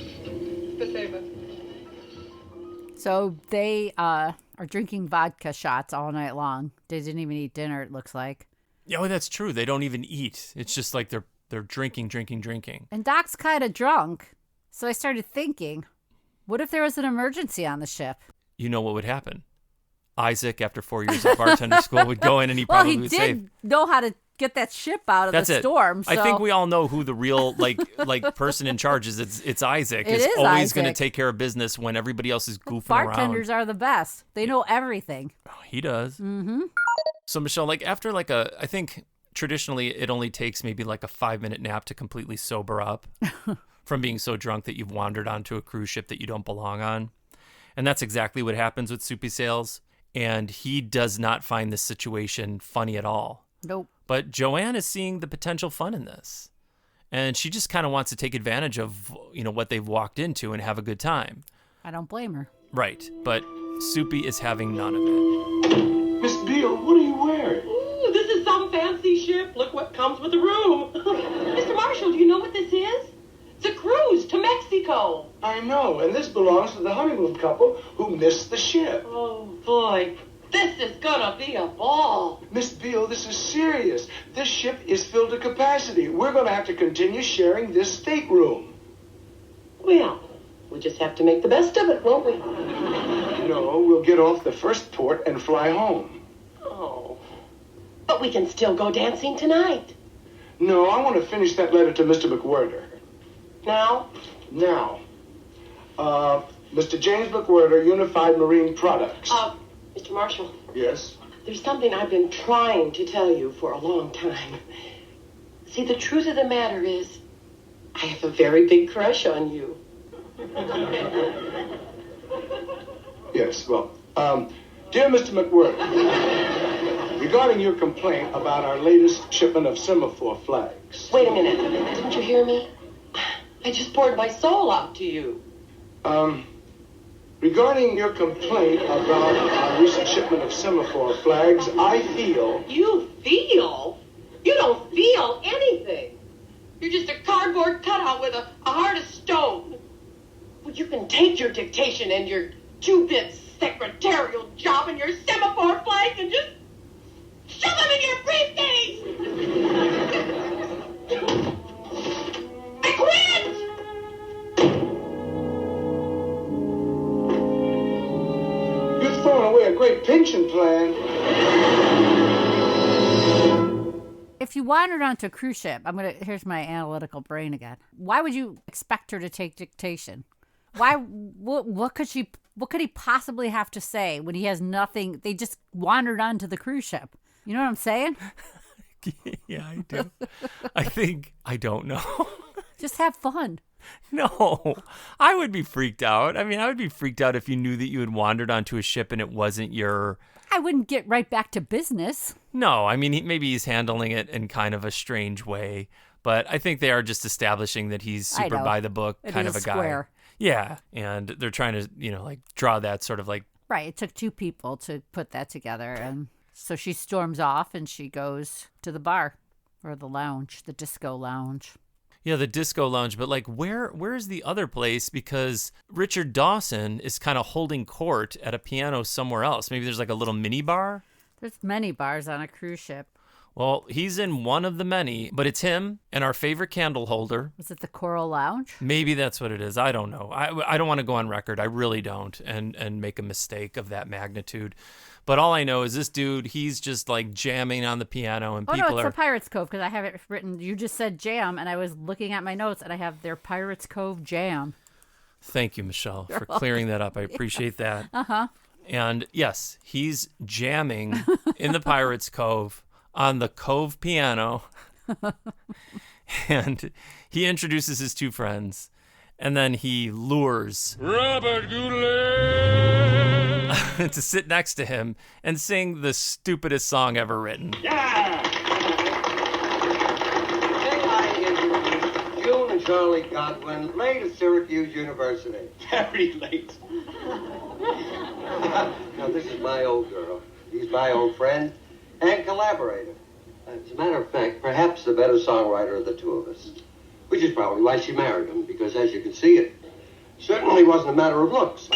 [SPEAKER 2] So they are drinking vodka shots all night long. They didn't even eat dinner, it looks like.
[SPEAKER 1] Yeah, well, that's true. They don't even eat. It's just like they're drinking.
[SPEAKER 2] And Doc's kind of drunk. So I started thinking, what if there was an emergency on the ship?
[SPEAKER 1] You know what would happen? Isaac, after 4 years of bartender school, would go in and he probably would save.
[SPEAKER 2] He did know how to get that ship out of the storm. So.
[SPEAKER 1] I think we all know who the real like person in charge is. It's Isaac. It's always going to take care of business when everybody else is goofing around.
[SPEAKER 2] Bartenders are the best. They know everything.
[SPEAKER 1] Oh, he does.
[SPEAKER 2] Mm-hmm.
[SPEAKER 1] So Michelle, like after like I think traditionally it only takes maybe like a 5-minute nap to completely sober up from being so drunk that you've wandered onto a cruise ship that you don't belong on. And that's exactly what happens with Soupy Sales. And he does not find this situation funny at all.
[SPEAKER 2] Nope.
[SPEAKER 1] But Joanne is seeing the potential fun in this. And she just kind of wants to take advantage of, what they've walked into and have a good time.
[SPEAKER 2] I don't blame her.
[SPEAKER 1] Right. But Soupy is having none of it.
[SPEAKER 6] Miss Beale, what are you wearing?
[SPEAKER 9] Ooh, this is some fancy ship. Look what comes with the room. Mr. Marshall, do you know what this is? It's a cruise to Mexico.
[SPEAKER 6] I know, and this belongs to the honeymoon couple who missed the ship.
[SPEAKER 9] Oh, boy. This is gonna be a ball.
[SPEAKER 6] Miss Beale, this is serious. This ship is filled to capacity. We're gonna have to continue sharing this stateroom.
[SPEAKER 9] Well, we'll just have to make the best of it, won't we?
[SPEAKER 6] No, we'll get off the first port and fly home.
[SPEAKER 9] Oh. But we can still go dancing tonight.
[SPEAKER 6] No, I want to finish that letter to Mr. McWhirter.
[SPEAKER 9] Now?
[SPEAKER 6] Now. Mr. James McWhirter, Unified Marine Products.
[SPEAKER 9] Mr. Marshall.
[SPEAKER 6] Yes?
[SPEAKER 9] There's something I've been trying to tell you for a long time. See, the truth of the matter is, I have a very big crush on you.
[SPEAKER 6] Yes, well, dear Mr. McWhirter, regarding your complaint about our latest shipment of semaphore flags.
[SPEAKER 9] Wait a minute. Didn't you hear me? I just poured my soul out to you.
[SPEAKER 6] Regarding your complaint about our recent shipment of semaphore flags, I feel...
[SPEAKER 9] You feel? You don't feel anything. You're just a cardboard cutout with a heart of stone. Well, you can take your dictation and your 2-bit secretarial job and your semaphore flags and just shove them in your briefcase. I quit!
[SPEAKER 6] You've thrown away a great pension plan.
[SPEAKER 2] If you wandered onto a cruise ship, here's my analytical brain again. Why would you expect her to take dictation? Why? What could he possibly have to say when he has nothing? They just wandered onto the cruise ship. You know what I'm saying?
[SPEAKER 1] Yeah, I do. I don't know.
[SPEAKER 2] Just have fun.
[SPEAKER 1] No, I would be freaked out. I mean, I would be freaked out if you knew that you had wandered onto a ship and it wasn't your...
[SPEAKER 2] I wouldn't get right back to business.
[SPEAKER 1] No, I mean, maybe he's handling it in kind of a strange way, but I think they are just establishing that he's super by the book kind of a guy. Yeah, and they're trying to, like draw that sort of like...
[SPEAKER 2] Right, it took two people to put that together, and so she storms off and she goes to the bar, or the lounge, the disco lounge.
[SPEAKER 1] Yeah, the disco lounge, but like where's the other place? Because Richard Dawson is kind of holding court at a piano somewhere else. Maybe there's like a little mini bar?
[SPEAKER 2] There's many bars on a cruise ship.
[SPEAKER 1] Well, he's in one of the many, but it's him and our favorite candle holder.
[SPEAKER 2] Was it the Coral Lounge?
[SPEAKER 1] Maybe that's what it is. I don't know. I don't want to go on record. I really don't, and make a mistake of that magnitude. But all I know is this dude, he's just like jamming on the piano, and people
[SPEAKER 2] it's
[SPEAKER 1] are...
[SPEAKER 2] the Pirates Cove, because I have it written. You just said jam, and I was looking at my notes, and I have their Pirates Cove jam.
[SPEAKER 1] Thank you, Michelle, for clearing that up. I appreciate that.
[SPEAKER 2] Uh-huh.
[SPEAKER 1] And yes, he's jamming in the Pirates Cove on the Cove piano. And he introduces his two friends, and then he lures Robert Goulet to sit next to him and sing the stupidest song ever written.
[SPEAKER 11] Yeah! May I introduce June and Charlie Godwin, late of Syracuse University.
[SPEAKER 12] Very late.
[SPEAKER 11] Now, this is my old girl. He's my old friend and collaborator. As a matter of fact, perhaps the better songwriter of the two of us. Which is probably why she married him, because as you can see, it certainly wasn't a matter of looks.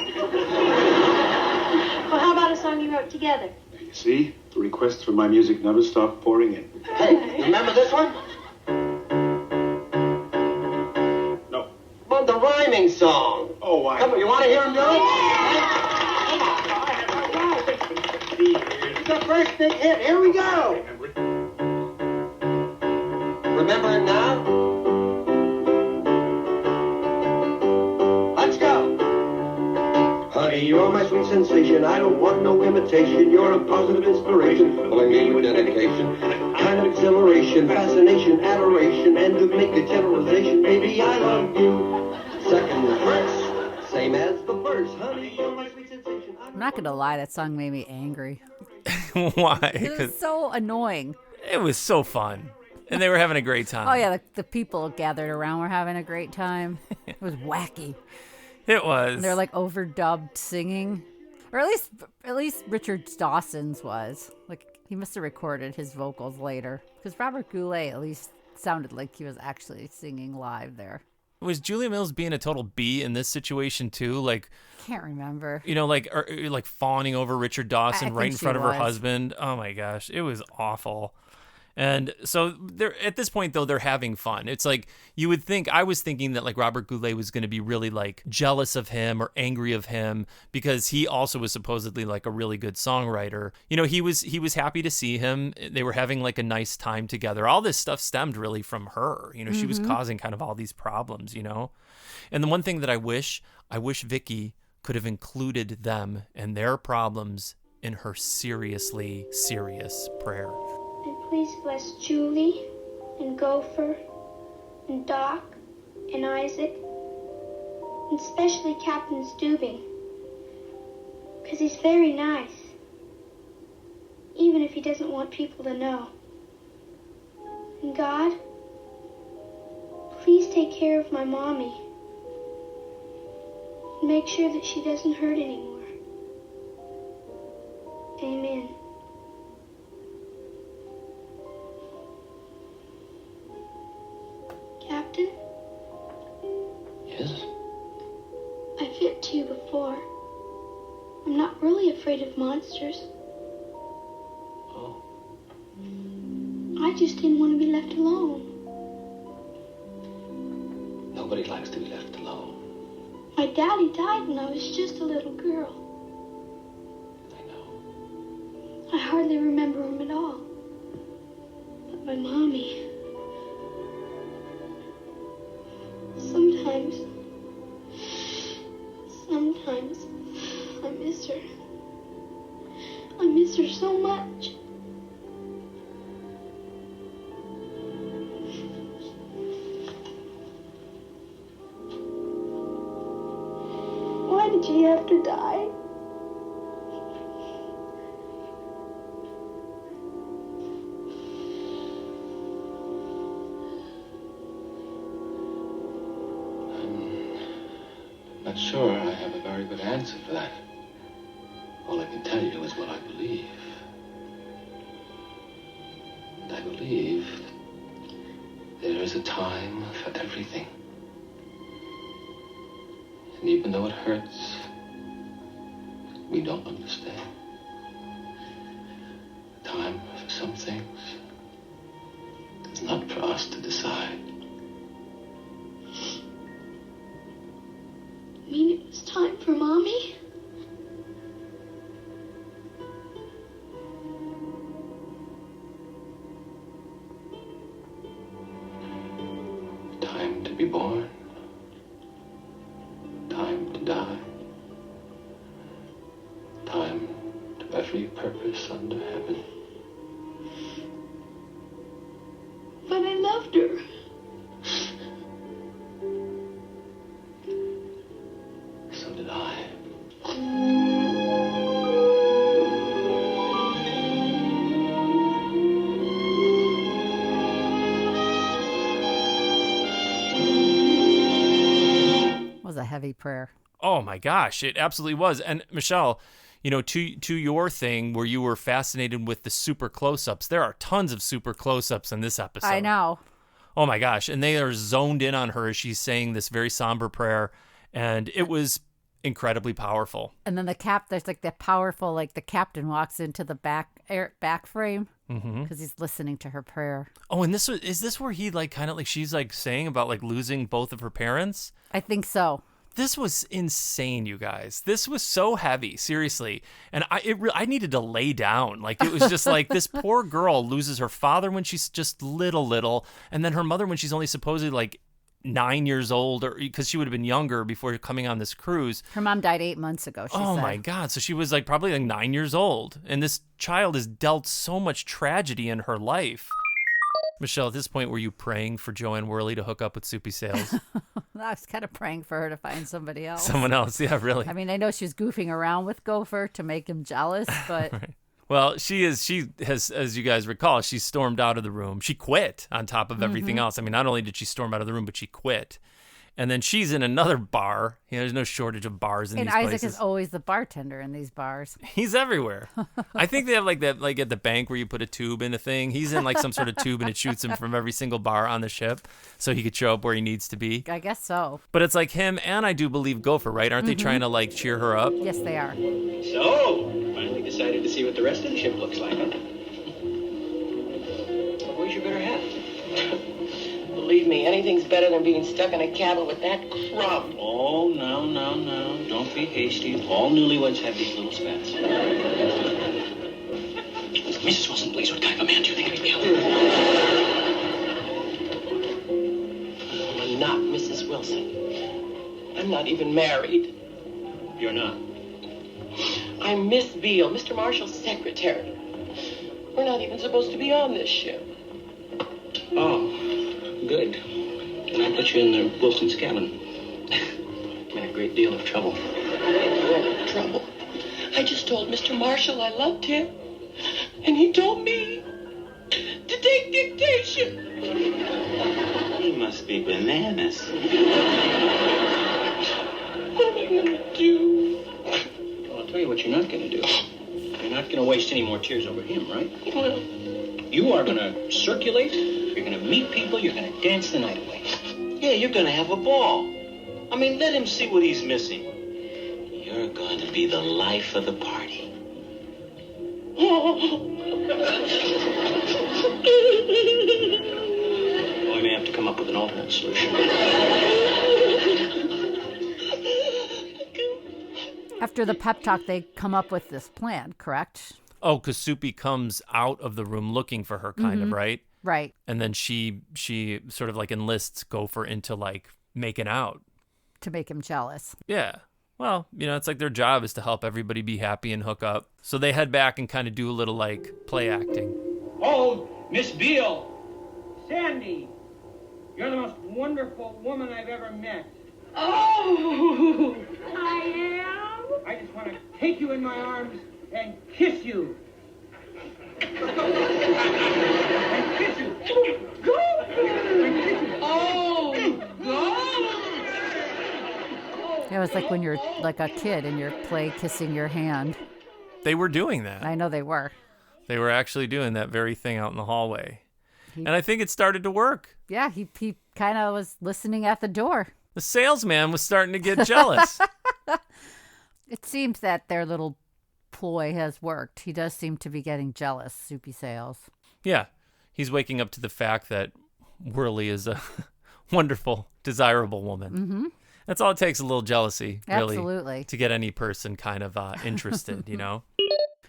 [SPEAKER 13] Well, how about a song you wrote together?
[SPEAKER 12] You see, the requests for my music never stop pouring in.
[SPEAKER 11] Hey, remember this one?
[SPEAKER 12] No.
[SPEAKER 11] Well, the rhyming song.
[SPEAKER 12] Oh, why?
[SPEAKER 11] Come on, you want to hear him do it?
[SPEAKER 12] Yeah.
[SPEAKER 11] It's the first big hit. Here we go. Remember it now? Let's go. Honey, you're my sweet sensation. I don't want no imitation. You're a positive inspiration, filling me with dedication, kind of exhilaration, fascination, adoration, and to make a generalization, baby, I love you. Second verse, same as the first. Honey, you're my sweet sensation.
[SPEAKER 2] I'm not going to lie, that song made me angry.
[SPEAKER 1] Why?
[SPEAKER 2] It was so annoying.
[SPEAKER 1] It was so fun. And they were having a great time.
[SPEAKER 2] Oh, yeah, the people gathered around were having a great time. It was wacky.
[SPEAKER 1] It was.
[SPEAKER 2] And they're like overdubbed singing. Or at least Richard Dawson's was. Like, he must have recorded his vocals later. Because Robert Goulet at least sounded like he was actually singing live there.
[SPEAKER 1] Was Juliet Mills being a total B in this situation too? Like,
[SPEAKER 2] can't remember.
[SPEAKER 1] Like fawning over Richard Dawson right in front of her
[SPEAKER 2] was.
[SPEAKER 1] husband. Oh my gosh, it was awful. And so they're at this point though, they're having fun. It's like you would think. I was thinking that like Robert Goulet was going to be really like jealous of him or angry of him because he also was supposedly like a really good songwriter. He was happy to see him. They were having like a nice time together. All this stuff stemmed really from her. She was causing kind of all these problems. And the one thing that I wish Vicky could have included them and their problems in her seriously serious prayer.
[SPEAKER 13] And please bless Julie and Gopher and Doc and Isaac, and especially Captain Stubing, because he's very nice, even if he doesn't want people to know. And God, please take care of my mommy. and make sure that she doesn't hurt anymore. Amen. Captain?
[SPEAKER 3] Yes?
[SPEAKER 13] I've hit to you before. I'm not really afraid of monsters.
[SPEAKER 3] Oh.
[SPEAKER 13] I just didn't want to be left alone.
[SPEAKER 3] Nobody likes to be left alone.
[SPEAKER 13] My daddy died when I was just a little girl.
[SPEAKER 3] I know.
[SPEAKER 13] I hardly remember him at all. But my mommy... Sometimes I miss her. I miss her so much. Why did she have to die?
[SPEAKER 3] Not sure I have a very good answer for that. All I can tell you is what I believe. And I believe that there is a time for everything. And even though it hurts, we don't understand. The time for some things is not for us to decide.
[SPEAKER 13] You mean it was time for Mommy?
[SPEAKER 3] Time to be born. Time to die. Time to every purpose under heaven.
[SPEAKER 13] But I loved her.
[SPEAKER 3] So did I.
[SPEAKER 2] Was a heavy prayer.
[SPEAKER 1] Oh my gosh, it absolutely was. And Michelle, you know, to your thing where you were fascinated with the super close-ups, there are tons of super close-ups in this episode.
[SPEAKER 2] I know.
[SPEAKER 1] Oh my gosh, and they are zoned in on her as she's saying this very somber prayer, and it was incredibly powerful.
[SPEAKER 2] And then there's like that powerful, like the captain walks into the back frame because he's listening to her prayer.
[SPEAKER 1] Oh, and is this where he like kind of like she's like saying about like losing both of her parents?
[SPEAKER 2] I think so.
[SPEAKER 1] This was insane, you guys. This was so heavy, seriously. And I needed to lay down. Like, it was just like this poor girl loses her father when she's just little, and then her mother when she's only supposedly like 9 years old, or because she would have been younger before coming on this cruise.
[SPEAKER 2] Her mom died 8 months ago, she said.
[SPEAKER 1] My God. So she was like probably like 9 years old. And this child has dealt so much tragedy in her life. Michelle, at this point, were you praying for Joanne Worley to hook up with Soupy Sales?
[SPEAKER 2] I was kind of praying for her to find somebody else.
[SPEAKER 1] Someone else, yeah, really.
[SPEAKER 2] I mean, I know she was goofing around with Gopher to make him jealous, but...
[SPEAKER 1] Right. Well, she has, as you guys recall, she stormed out of the room. She quit on top of everything else. I mean, not only did she storm out of the room, but she quit. And then she's in another bar. You know, there's no shortage of bars in these places. And
[SPEAKER 2] Isaac is always the bartender in these bars.
[SPEAKER 1] He's everywhere. I think they have like that, like at the bank where you put a tube in a thing. He's in like some sort of tube and it shoots him from every single bar on the ship so he could show up where he needs to be.
[SPEAKER 2] I guess so.
[SPEAKER 1] But it's like him and I do believe Gopher, right? Aren't they trying to like cheer her up?
[SPEAKER 2] Yes, they are.
[SPEAKER 14] So, finally decided to see what the rest of the ship looks like, huh? Well, where's your better half?
[SPEAKER 9] Believe me, anything's better than being stuck in a cabin with that crumb.
[SPEAKER 14] Oh, no. Don't be hasty. All newlyweds have these little spats. Mrs. Wilson, please, what kind of a man do you think I'd be?
[SPEAKER 9] I'm not Mrs. Wilson. I'm not even married.
[SPEAKER 14] You're not?
[SPEAKER 9] I'm Miss Beale, Mr. Marshall's secretary. We're not even supposed to be on this ship.
[SPEAKER 14] Oh, good. Can I put you in the Wilson's cabin? I'm in a great deal of trouble.
[SPEAKER 9] Trouble? I just told Mr. Marshall I loved him, and he told me to take dictation.
[SPEAKER 10] He must be bananas.
[SPEAKER 9] What am I going to
[SPEAKER 14] tell you what you're not going to do. You're not going to waste any more tears over him, right? Well, you are going to circulate, you're going to meet people, you're going to dance the night away.
[SPEAKER 10] Yeah, you're going to have a ball. I mean, let him see what he's missing. You're going to be the life of the party.
[SPEAKER 14] Well, we may have to come up with an alternate solution.
[SPEAKER 2] After the pep talk, they come up with this plan, correct?
[SPEAKER 1] Oh, because Soupy comes out of the room looking for her, kind of, right?
[SPEAKER 2] Right.
[SPEAKER 1] And then she sort of like enlists Gopher into like making out.
[SPEAKER 2] To make him jealous.
[SPEAKER 1] Yeah. Well, it's like their job is to help everybody be happy and hook up. So they head back and kind of do a little like play acting.
[SPEAKER 15] Oh, Miss Beale. Sandy, you're the most wonderful woman I've ever met.
[SPEAKER 9] Oh, I am?
[SPEAKER 15] I just want to take you in my arms and kiss you. And kiss you. Go! And kiss you.
[SPEAKER 9] Oh, God!
[SPEAKER 2] It was like when you're like a kid and you're play kissing your hand.
[SPEAKER 1] They were doing that.
[SPEAKER 2] I know they were.
[SPEAKER 1] They were actually doing that very thing out in the hallway. And I think it started to work.
[SPEAKER 2] Yeah, he kind of was listening at the door.
[SPEAKER 1] The salesman was starting to get jealous.
[SPEAKER 2] It seems that their little ploy has worked. He does seem to be getting jealous, Soupy Sales.
[SPEAKER 1] Yeah, he's waking up to the fact that Worley is a wonderful, desirable woman.
[SPEAKER 2] Mm-hmm.
[SPEAKER 1] That's all it takes, a little jealousy, really.
[SPEAKER 2] Absolutely.
[SPEAKER 1] To get any person kind of interested,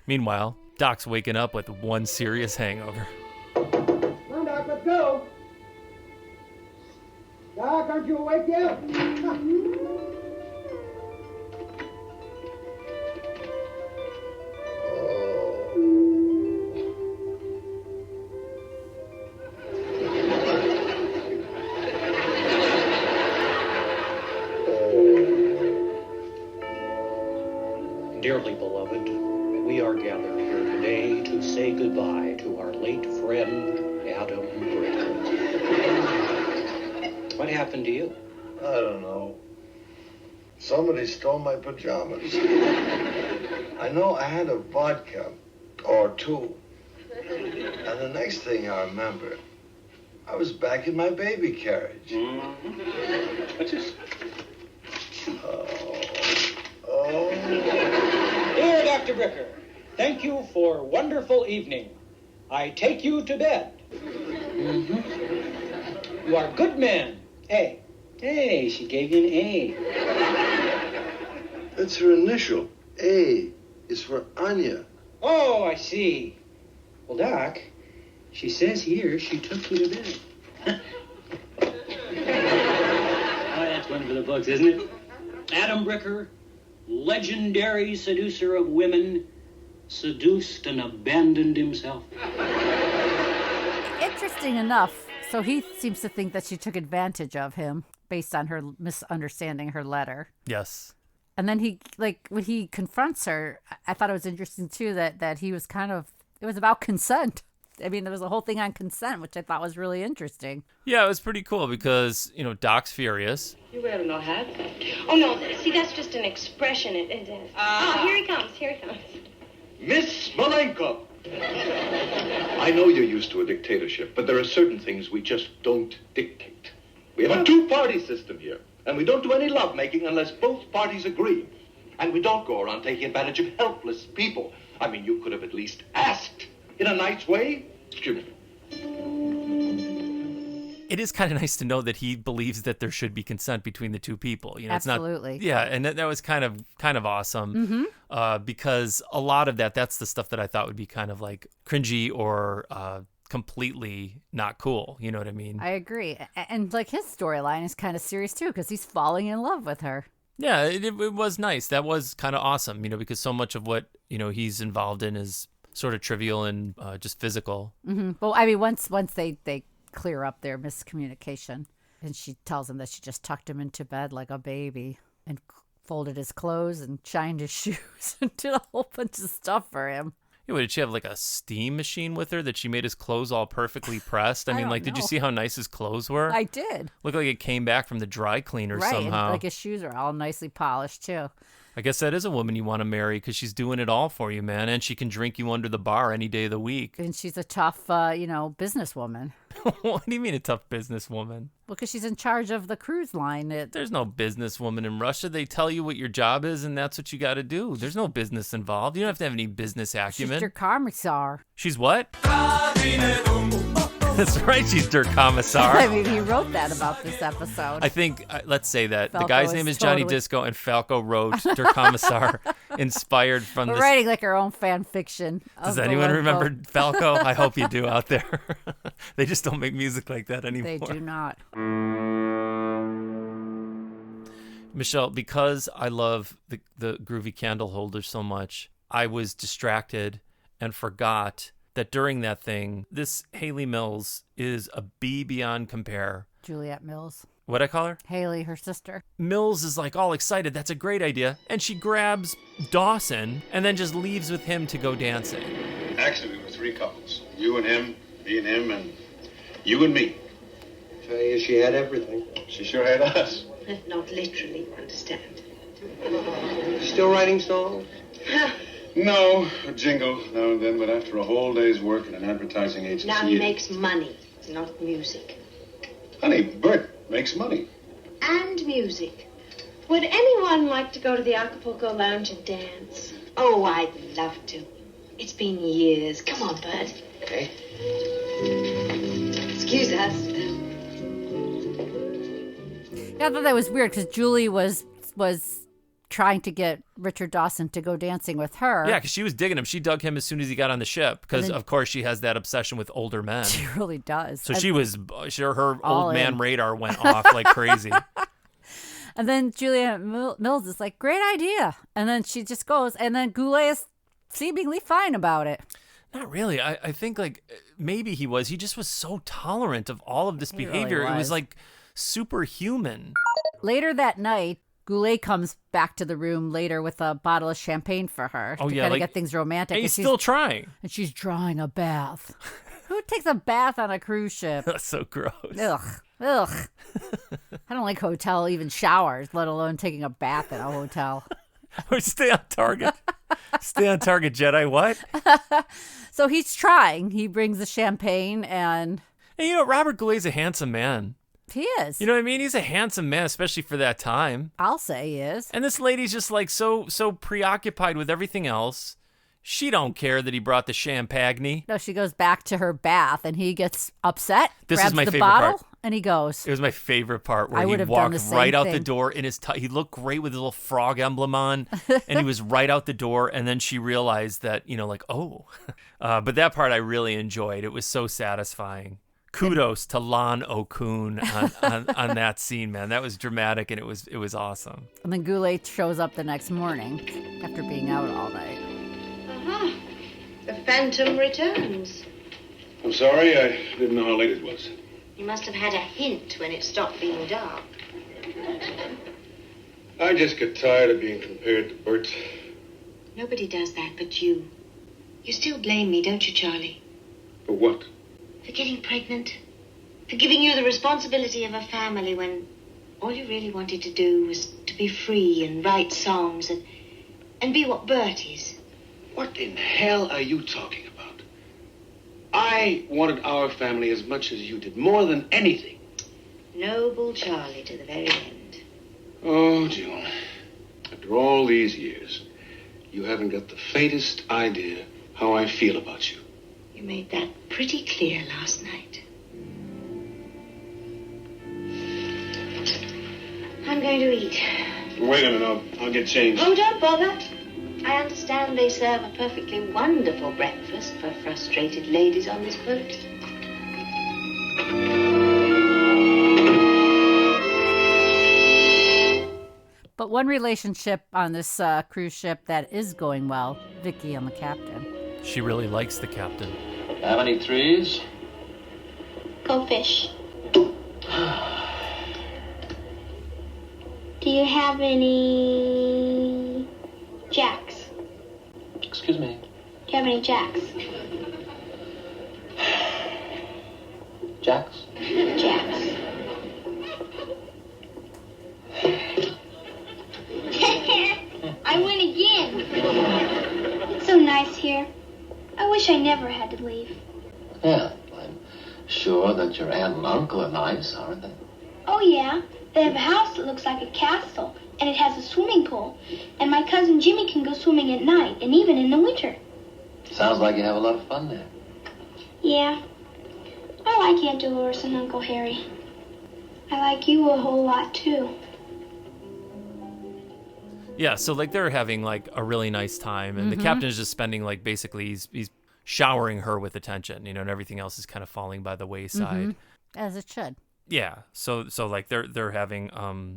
[SPEAKER 1] Meanwhile, Doc's waking up with one serious hangover.
[SPEAKER 15] Come on, Doc, let's go. Doc, aren't you awake yet?
[SPEAKER 14] Dearly beloved, we are gathered here today to say goodbye to our late friend, Adam Bricker. What happened to you?
[SPEAKER 7] I don't know. Somebody stole my pajamas. I know I had a vodka or two. And the next thing I remember, I was back in my baby carriage.
[SPEAKER 14] What's this?
[SPEAKER 7] Oh.
[SPEAKER 15] Dear Dr. Bricker, thank you for wonderful evening. I take you to bed. You are good man. A.
[SPEAKER 14] Hey, she gave you an A.
[SPEAKER 7] That's her initial. A is for Anya.
[SPEAKER 15] Oh, I see.
[SPEAKER 14] Well, Doc, she says here she took you to bed. Oh, that's one for the books, isn't it? Adam Bricker, legendary seducer of women, seduced and abandoned himself.
[SPEAKER 2] Interesting enough, so he seems to think that she took advantage of him based on her misunderstanding her letter.
[SPEAKER 1] Yes.
[SPEAKER 2] And then he, when he confronts her, I thought it was interesting too that he was it was about consent. I mean, there was a whole thing on consent, which I thought was really interesting.
[SPEAKER 1] Yeah, it was pretty cool because, Doc's furious.
[SPEAKER 9] You wear no hat?
[SPEAKER 8] Oh, no, see, that's just an expression. Oh, here he comes.
[SPEAKER 12] Miss Malenko! I know you're used to a dictatorship, but there are certain things we just don't dictate. We have a two-party system here, and we don't do any lovemaking unless both parties agree. And we don't go around taking advantage of helpless people. I mean, you could have at least asked in a nice way. Excuse me.
[SPEAKER 1] It is kind of nice to know that he believes that there should be consent between the two people.
[SPEAKER 2] Absolutely.
[SPEAKER 1] It's not, yeah, and that was kind of awesome because a lot of that's the stuff that I thought would be kind of like cringy or completely not cool. You know what I mean?
[SPEAKER 2] I agree. And his storyline is kind of serious too because he's falling in love with her.
[SPEAKER 1] Yeah, it was nice. That was kind of awesome, because so much of what, he's involved in is sort of trivial and just physical.
[SPEAKER 2] Mm-hmm. Well, I mean, once they clear up their miscommunication, and she tells him that she just tucked him into bed like a baby and folded his clothes and shined his shoes and did a whole bunch of stuff for him.
[SPEAKER 1] Yeah, did she have like a steam machine with her that she made his clothes all perfectly pressed? I mean, did you see how nice his clothes were?
[SPEAKER 2] I did.
[SPEAKER 1] Looked like it came back from the dry cleaner
[SPEAKER 2] right,
[SPEAKER 1] somehow.
[SPEAKER 2] And his shoes are all nicely polished too.
[SPEAKER 1] I guess that is a woman you want to marry because she's doing it all for you, man. And she can drink you under the bar any day of the week.
[SPEAKER 2] And she's a tough, businesswoman.
[SPEAKER 1] What do you mean a tough businesswoman?
[SPEAKER 2] Well, because she's in charge of the cruise line.
[SPEAKER 1] There's no businesswoman in Russia. They tell you what your job is, and that's what you got to do. There's no business involved. You don't have to have any business acumen.
[SPEAKER 2] She's your commissar.
[SPEAKER 1] She's what? That's right, she's Der Kommissar.
[SPEAKER 2] I mean, he wrote that about this episode.
[SPEAKER 1] I think, let's say that.
[SPEAKER 2] Falco
[SPEAKER 1] the guy's name is Johnny Disco, and Falco wrote Der Kommissar, inspired from
[SPEAKER 2] We're
[SPEAKER 1] this.
[SPEAKER 2] writing like our own fan fiction.
[SPEAKER 1] Does anyone remember Falco? I hope you do out there. They just don't make music like that anymore.
[SPEAKER 2] They do not.
[SPEAKER 1] Michelle, because I love the groovy candle holder so much, I was distracted and forgot that during that thing, this Haley Mills is a bee beyond compare.
[SPEAKER 2] Juliet Mills.
[SPEAKER 1] What'd I call her?
[SPEAKER 2] Haley, her sister.
[SPEAKER 1] Mills is like all excited. That's a great idea. And she grabs Dawson and then just leaves with him to go dancing.
[SPEAKER 7] Actually, we were 3 couples. You and him, me and him, and you and me.
[SPEAKER 11] Tell you, she had everything.
[SPEAKER 7] She sure had us.
[SPEAKER 8] Not literally, you understand.
[SPEAKER 11] Still writing songs?
[SPEAKER 7] No, a jingle now and then, but after a whole day's work in an advertising agency...
[SPEAKER 8] Now he makes money, not music.
[SPEAKER 7] Honey, Bert makes money.
[SPEAKER 8] And music. Would anyone like to go to the Acapulco Lounge and dance? Oh, I'd love to. It's been years. Come on, Bert.
[SPEAKER 11] Okay.
[SPEAKER 8] Excuse us.
[SPEAKER 2] Yeah, I thought that was weird because Julie was trying to get Richard Dawson to go dancing with her.
[SPEAKER 1] Yeah, because she was digging him. She dug him as soon as he got on the ship because, of course, she has that obsession with older men.
[SPEAKER 2] She really does.
[SPEAKER 1] So her
[SPEAKER 2] All
[SPEAKER 1] old man
[SPEAKER 2] in.
[SPEAKER 1] radar went off like crazy.
[SPEAKER 2] And then Juliet Mills is like, great idea. And then she just goes, and then Goulet is seemingly fine about it.
[SPEAKER 1] Not really. I think like maybe he was. He just was so tolerant of all of this behavior.
[SPEAKER 2] Really
[SPEAKER 1] It was
[SPEAKER 2] was.
[SPEAKER 1] like superhuman.
[SPEAKER 2] Later that night, Goulet comes back to the room later with a bottle of champagne for her to kind of get things romantic.
[SPEAKER 1] And he's still trying.
[SPEAKER 2] And she's drawing a bath. Who takes a bath on a cruise ship?
[SPEAKER 1] That's so gross.
[SPEAKER 2] Ugh. I don't like hotel, even showers, let alone taking a bath in a hotel.
[SPEAKER 1] Or stay on target. Stay on target, Jedi. What?
[SPEAKER 2] So he's trying. He brings the champagne and
[SPEAKER 1] Robert Goulet's a handsome man.
[SPEAKER 2] he is.
[SPEAKER 1] You know what I mean? He's a handsome man, especially for that time.
[SPEAKER 2] I'll say he is.
[SPEAKER 1] And this lady's just like so preoccupied with everything else. She don't care that he brought the champagne.
[SPEAKER 2] No, she goes back to her bath and he gets upset.
[SPEAKER 1] This
[SPEAKER 2] grabs
[SPEAKER 1] is my
[SPEAKER 2] the
[SPEAKER 1] favorite
[SPEAKER 2] bottle,
[SPEAKER 1] part.
[SPEAKER 2] And he goes.
[SPEAKER 1] It was my favorite part where
[SPEAKER 2] I
[SPEAKER 1] he
[SPEAKER 2] would have done
[SPEAKER 1] walked
[SPEAKER 2] the same
[SPEAKER 1] right out the
[SPEAKER 2] thing.
[SPEAKER 1] door in his he looked great with his little frog emblem on, and he was right out the door. And then she realized that, but that part I really enjoyed. It was so satisfying. Kudos to Lon O'Coon on that scene, man. That was dramatic, and it was awesome.
[SPEAKER 2] And then Goulet shows up the next morning after being out all night.
[SPEAKER 8] Uh-huh. The Phantom returns.
[SPEAKER 7] I'm sorry, I didn't know how late it was.
[SPEAKER 8] You must have had a hint when it stopped being dark.
[SPEAKER 7] I just get tired of being compared to Bert.
[SPEAKER 8] Nobody does that but you. You still blame me, don't you, Charlie?
[SPEAKER 7] For what?
[SPEAKER 8] For getting pregnant. For giving you the responsibility of a family when all you really wanted to do was to be free and write songs and be what Bert is.
[SPEAKER 7] What in hell are you talking about? I wanted our family as much as you did, more than anything.
[SPEAKER 8] Noble Charlie to the very end.
[SPEAKER 7] Oh, June. After all these years, you haven't got the faintest idea how I feel about you.
[SPEAKER 8] You made that pretty clear last night. I'm going to eat.
[SPEAKER 7] Wait a minute, I'll get changed.
[SPEAKER 8] Oh, don't bother. I understand they serve a perfectly wonderful breakfast for frustrated ladies on this boat.
[SPEAKER 2] But one relationship on this cruise ship that is going well, Vicky and the captain.
[SPEAKER 1] She really likes the captain.
[SPEAKER 10] Have any threes?
[SPEAKER 13] Go fish. Do you have any jacks?
[SPEAKER 10] Excuse me.
[SPEAKER 13] Do you have any jacks?
[SPEAKER 10] Jacks?
[SPEAKER 13] Jacks. I never had to leave.
[SPEAKER 3] Yeah, I'm sure that your aunt and uncle are nice, aren't they?
[SPEAKER 13] Oh, yeah. They have a house that looks like a castle, and it has a swimming pool. And my cousin Jimmy can go swimming at night, and even in the winter.
[SPEAKER 3] Sounds like you have a lot of fun there.
[SPEAKER 13] Yeah. I like Aunt Dolores and Uncle Harry. I like you a whole lot, too.
[SPEAKER 1] Yeah, so like they're having like a really nice time, and the captain is just spending like basically he's showering her with attention, and everything else is kind of falling by the wayside.
[SPEAKER 2] As it should.
[SPEAKER 1] Yeah, so like they're having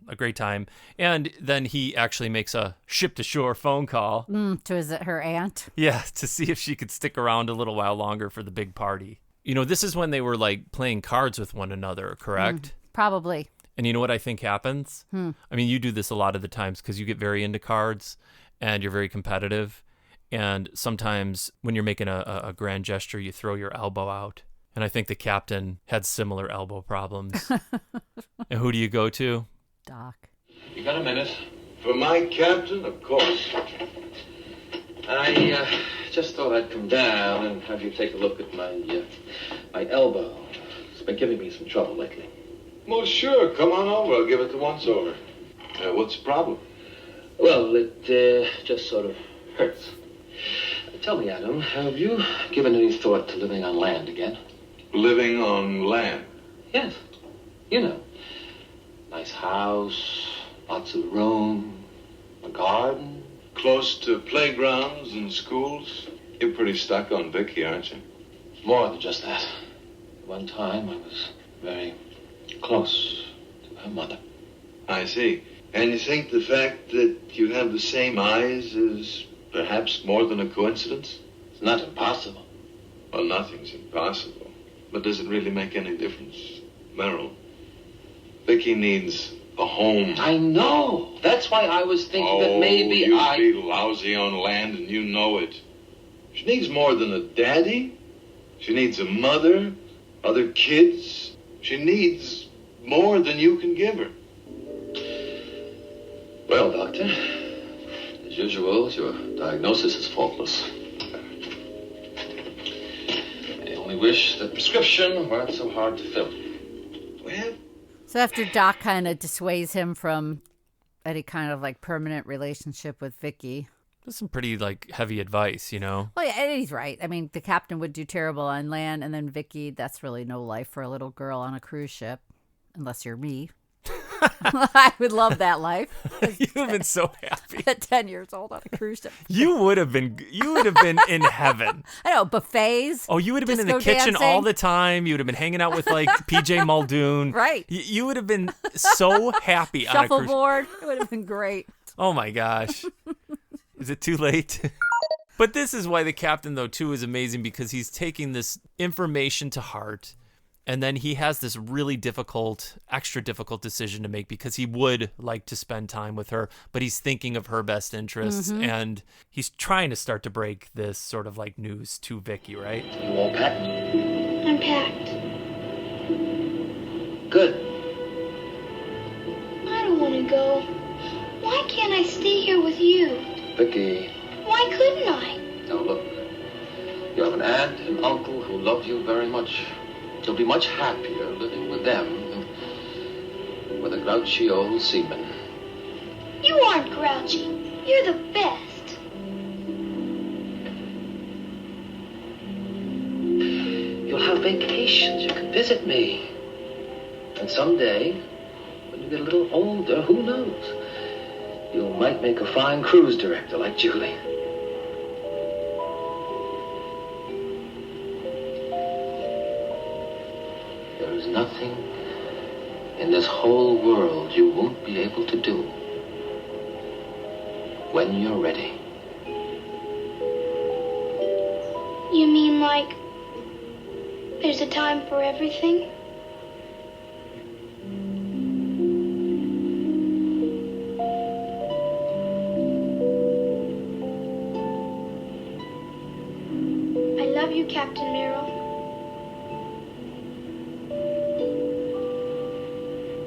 [SPEAKER 1] a great time, and then he actually makes a ship to shore phone call
[SPEAKER 2] to visit her aunt.
[SPEAKER 1] Yeah, to see if she could stick around a little while longer for the big party. This is when they were like playing cards with one another, correct?
[SPEAKER 2] Probably.
[SPEAKER 1] And you know what I think happens? I mean, you do this a lot of the times because you get very into cards and you're very competitive. And sometimes when you're making a grand gesture, you throw your elbow out. And I think the captain had similar elbow problems. And who do you go to?
[SPEAKER 2] Doc.
[SPEAKER 12] You got a minute? For my captain, of course.
[SPEAKER 3] I just thought I'd come down and have you take a look at my elbow. It's been giving me some trouble lately.
[SPEAKER 12] Well, sure. Come on over. I'll give it the once-over. What's the problem?
[SPEAKER 3] Well, it just sort of hurts. Tell me, Adam, have you given any thought to living on land again?
[SPEAKER 12] Living on land?
[SPEAKER 3] Yes. Nice house, lots of room, a garden.
[SPEAKER 12] Close to playgrounds and schools? You're pretty stuck on Vicky, aren't you?
[SPEAKER 3] More than just that. One time I was very close to her mother.
[SPEAKER 12] I see. And you think the fact that you have the same eyes is perhaps more than a coincidence?
[SPEAKER 3] It's not impossible.
[SPEAKER 12] Well, nothing's impossible. But does it really make any difference? Merrill, Vicky needs a home.
[SPEAKER 3] I know. That's why I was thinking that maybe
[SPEAKER 12] you'd be lousy on land and you know it. She needs more than a daddy. She needs a mother, other kids. She needs more than you can give her.
[SPEAKER 3] Well, Doctor, as usual, your diagnosis is faultless. I only wish the prescription weren't so hard to fill.
[SPEAKER 12] Well,
[SPEAKER 2] so after Doc kind of dissuades him from any kind of like permanent relationship with Vicky.
[SPEAKER 1] That's some pretty like heavy advice,
[SPEAKER 2] Well, yeah, and he's right. I mean, the captain would do terrible on land, and then Vicky, that's really no life for a little girl on a cruise ship, unless you're me. I would love that life.
[SPEAKER 1] You've been so happy.
[SPEAKER 2] At 10 years old on a cruise ship.
[SPEAKER 1] You would have been in heaven.
[SPEAKER 2] I know, buffets.
[SPEAKER 1] Oh, you would have been in the kitchen
[SPEAKER 2] dancing.
[SPEAKER 1] all the time. You would have been hanging out with like PJ Muldoon.
[SPEAKER 2] Right.
[SPEAKER 1] You would have been so happy on a cruise.
[SPEAKER 2] Shuffleboard. It would have been great.
[SPEAKER 1] Oh my gosh. Is it too late? But this is why the captain, though, too, is amazing, because he's taking this information to heart. And then he has this really extra difficult decision to make, because he would like to spend time with her, but he's thinking of her best interests. And he's trying to start to break this sort of like news to Vicky, right?
[SPEAKER 3] You all packed?
[SPEAKER 13] I'm packed.
[SPEAKER 3] Good.
[SPEAKER 13] I don't want to go. Why can't I stay here with you?
[SPEAKER 3] Vicky.
[SPEAKER 13] Why couldn't I?
[SPEAKER 3] Now look, you have an aunt and uncle who love you very much. You'll be much happier living with them than with a grouchy old seaman.
[SPEAKER 13] You aren't grouchy. You're the best.
[SPEAKER 3] You'll have vacations. You can visit me. And someday, when you get a little older, who knows? You might make a fine cruise director like Julie. There's nothing in this whole world you won't be able to do when you're ready.
[SPEAKER 13] You mean like there's a time for everything? I love you, Captain Merrill.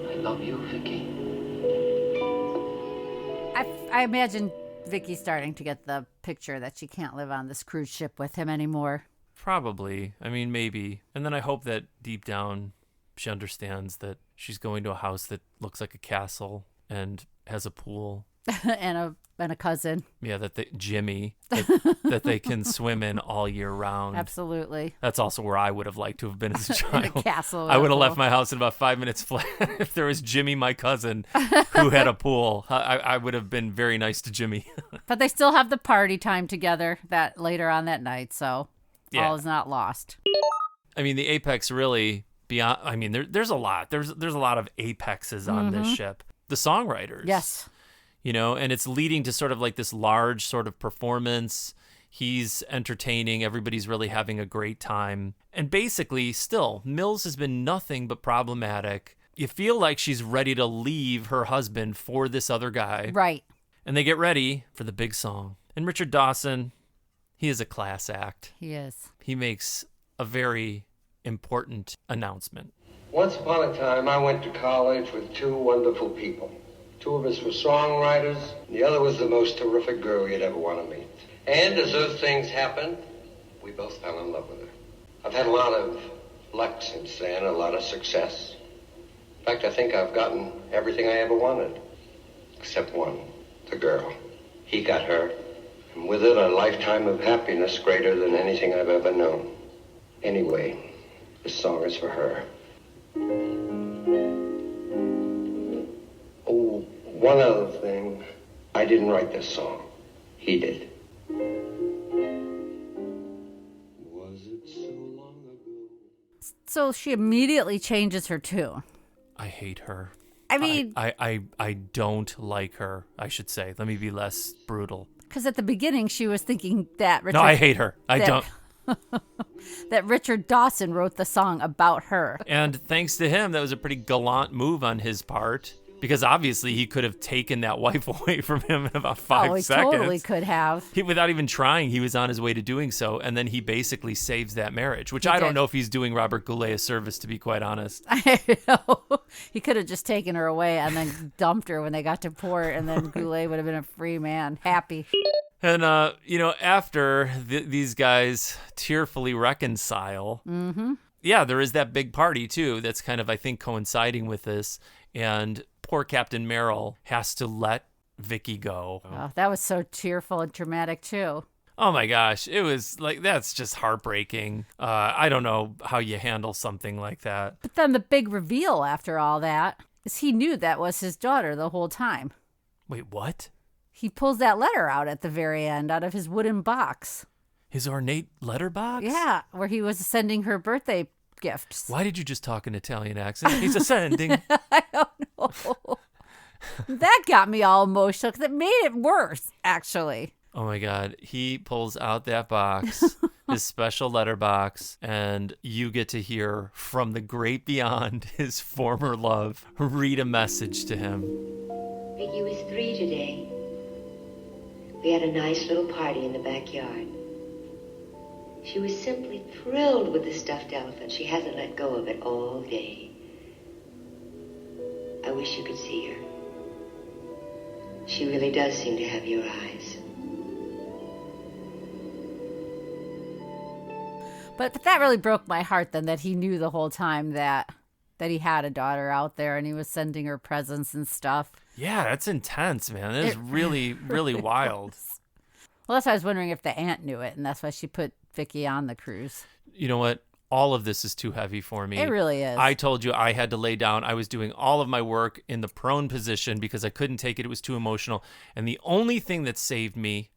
[SPEAKER 3] I love you, Vicky.
[SPEAKER 2] I imagine Vicky's starting to get the picture that she can't live on this cruise ship with him anymore.
[SPEAKER 1] Probably. I mean, maybe. And then I hope that deep down she understands that she's going to a house that looks like a castle and has a pool.
[SPEAKER 2] and a cousin.
[SPEAKER 1] Yeah, Jimmy, that they can swim in all year round.
[SPEAKER 2] Absolutely.
[SPEAKER 1] That's also where I would have liked to have been as a child.
[SPEAKER 2] In a castle.
[SPEAKER 1] I would have left my house in about 5 minutes flat if there was Jimmy, my cousin, who had a pool. I would have been very nice to Jimmy.
[SPEAKER 2] But they still have the party time together that later on that night, so all is not lost.
[SPEAKER 1] I mean, the apex really beyond. I mean, there's a lot. There's a lot of apexes on this ship. The songwriters.
[SPEAKER 2] Yes.
[SPEAKER 1] And it's leading to sort of like this large sort of performance. He's entertaining. Everybody's really having a great time. And basically, still, Mills has been nothing but problematic. You feel like she's ready to leave her husband for this other guy.
[SPEAKER 2] Right.
[SPEAKER 1] And they get ready for the big song. And Richard Dawson, he is a class act.
[SPEAKER 2] He is.
[SPEAKER 1] He makes a very important announcement.
[SPEAKER 11] Once upon a time, I went to college with two wonderful people. Two of us were songwriters, and the other was the most terrific girl you'd ever want to meet. And as those things happened, we both fell in love with her. I've had a lot of luck since then, a lot of success. In fact, I think I've gotten everything I ever wanted. Except one, the girl. He got her, and with it a lifetime of happiness greater than anything I've ever known. Anyway, this song is for her. Oh, one other thing. I didn't write this song. He did. Was it so long ago?
[SPEAKER 2] So she immediately changes her tune.
[SPEAKER 1] I hate her.
[SPEAKER 2] I mean...
[SPEAKER 1] I don't like her, I should say. Let me be less brutal.
[SPEAKER 2] Because at the beginning, she was thinking that Richard...
[SPEAKER 1] No, I hate her. I don't.
[SPEAKER 2] That Richard Dawson wrote the song about her.
[SPEAKER 1] And thanks to him, that was a pretty gallant move on his part. Because obviously he could have taken that wife away from him in about 5 seconds.
[SPEAKER 2] Totally could have.
[SPEAKER 1] Without even trying, he was on his way to doing so. And then he basically saves that marriage, which I don't know if he's doing Robert Goulet a service, to be quite honest.
[SPEAKER 2] I know. He could have just taken her away and then dumped her when they got to port. And then Goulet would have been a free man, happy.
[SPEAKER 1] And, after these guys tearfully reconcile, there is that big party, too, that's kind of, I think, coinciding with this. And poor Captain Merrill has to let Vicky go.
[SPEAKER 2] Oh, that was so tearful and dramatic, too.
[SPEAKER 1] Oh, my gosh. It was like, that's just heartbreaking. I don't know how you handle something like that.
[SPEAKER 2] But then the big reveal after all that is he knew that was his daughter the whole time.
[SPEAKER 1] Wait, what?
[SPEAKER 2] He pulls that letter out at the very end out of his wooden box.
[SPEAKER 1] His ornate letter box?
[SPEAKER 2] Yeah, where he was sending her birthday gifts.
[SPEAKER 1] Why did you just talk in Italian accent? He's sending.
[SPEAKER 2] I don't know. That got me all emotional because it made it worse, actually.
[SPEAKER 1] Oh my God. He pulls out that box, his special letter box, and you get to hear from the great beyond his former love read a message to him.
[SPEAKER 16] Vicky was 3 today. We had a nice little party in the backyard. She was simply thrilled with the stuffed elephant. She hasn't let go of it all day. I wish you could see her. She really does seem to have your eyes.
[SPEAKER 2] But that really broke my heart then, that he knew the whole time that he had a daughter out there and he was sending her presents and stuff.
[SPEAKER 1] Yeah, that's intense, man. That is really, really wild.
[SPEAKER 2] Well, that's why I was wondering if the aunt knew it, and that's why she put Vicky on the cruise.
[SPEAKER 1] You know what? All of this is too heavy for me.
[SPEAKER 2] It really is.
[SPEAKER 1] I told you I had to lay down. I was doing all of my work in the prone position because I couldn't take it. It was too emotional. And the only thing that saved me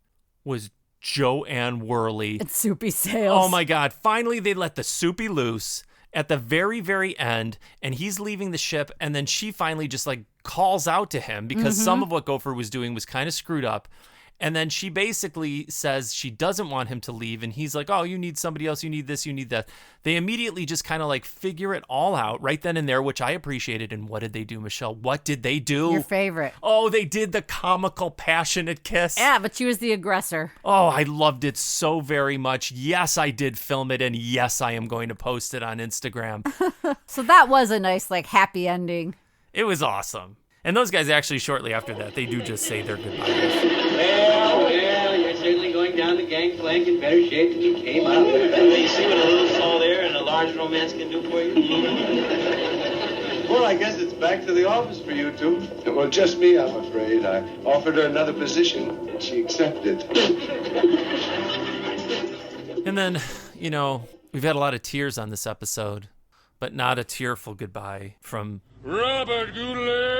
[SPEAKER 1] was Joanne Worley.
[SPEAKER 2] And Soupy Sales.
[SPEAKER 1] Oh, my God. Finally, they let the Soupy loose at the very, very end, and he's leaving the ship, and then she finally just, calls out to him because some of what Gopher was doing was kind of screwed up. And then she basically says she doesn't want him to leave. And he's like, oh, you need somebody else. You need this. You need that. They immediately just kind of figure it all out right then and there, which I appreciated. And what did they do, Michelle? What did they do?
[SPEAKER 2] Your favorite.
[SPEAKER 1] Oh, they did the comical, passionate kiss.
[SPEAKER 2] Yeah, but she was the aggressor.
[SPEAKER 1] Oh, I loved it so very much. Yes, I did film it. And yes, I am going to post it on Instagram.
[SPEAKER 2] So that was a nice, happy ending.
[SPEAKER 1] It was awesome. And those guys actually, shortly after that, they do just say their goodbyes.
[SPEAKER 10] Well, you're certainly going down the gangplank
[SPEAKER 14] back in better shape than you came out.
[SPEAKER 10] You see what a little salt air and a large romance can do for you?
[SPEAKER 7] Well, I guess it's back to the office for you two. Well, just me, I'm afraid. I offered her another position, and she accepted.
[SPEAKER 1] And then, we've had a lot of tears on this episode, but not a tearful goodbye from Robert Goulet,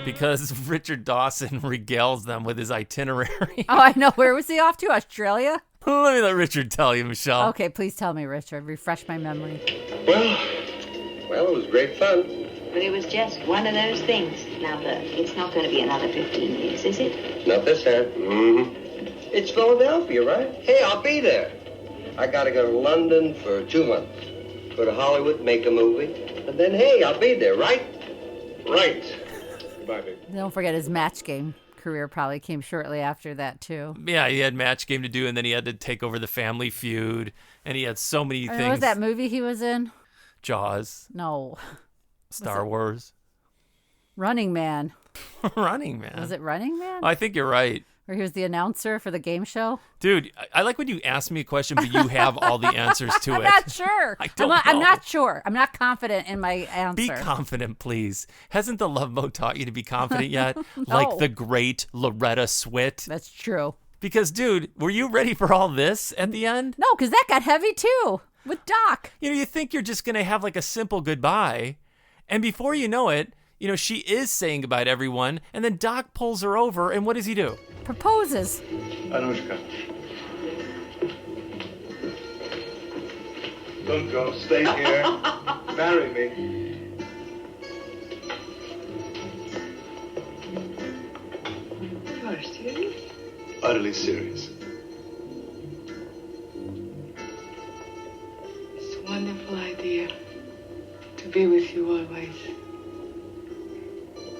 [SPEAKER 1] because Richard Dawson regales them with his itinerary.
[SPEAKER 2] Oh, I know. Where was he off to? Australia?
[SPEAKER 1] Let me let Richard tell you, Michelle.
[SPEAKER 2] Okay, please tell me, Richard. Refresh my memory.
[SPEAKER 11] Well, it was great fun.
[SPEAKER 16] But it was just one of those things. Now, look, it's not going to be another 15 years, is it?
[SPEAKER 11] Not this time. Mm-hmm. It's Philadelphia, right? Hey, I'll be there. I got to go to London for 2 months. Go to Hollywood, make a movie. And then, hey, I'll be there, right? Right. Goodbye, baby.
[SPEAKER 2] Don't forget his match game career probably came shortly after that, too.
[SPEAKER 1] Yeah, he had Match Game to do, and then he had to take over the Family Feud, and he had so many things.
[SPEAKER 2] What was that movie he was in?
[SPEAKER 1] Jaws.
[SPEAKER 2] No.
[SPEAKER 1] Star Wars.
[SPEAKER 2] Running Man.
[SPEAKER 1] Running Man.
[SPEAKER 2] Was it Running Man?
[SPEAKER 1] I think you're right.
[SPEAKER 2] Where he was the announcer for the game show?
[SPEAKER 1] Dude, I like when you ask me a question, but you have all the answers to it.
[SPEAKER 2] I'm not sure. I'm not sure. I'm not confident in my answer.
[SPEAKER 1] Be confident, please. Hasn't the Loveboat taught you to be confident yet?
[SPEAKER 2] No.
[SPEAKER 1] Like the great Loretta Swit?
[SPEAKER 2] That's true.
[SPEAKER 1] Because, dude, were you ready for all this at the end?
[SPEAKER 2] No, because that got heavy, too, with Doc.
[SPEAKER 1] You think you're just going to have like a simple goodbye, and before you know it, she is saying goodbye to everyone, and then Doc pulls her over, and what does he do?
[SPEAKER 2] Proposes.
[SPEAKER 12] Anushka. Don't go. Stay here. Marry me.
[SPEAKER 4] You are serious?
[SPEAKER 12] Utterly serious.
[SPEAKER 4] It's a wonderful idea to be with you always.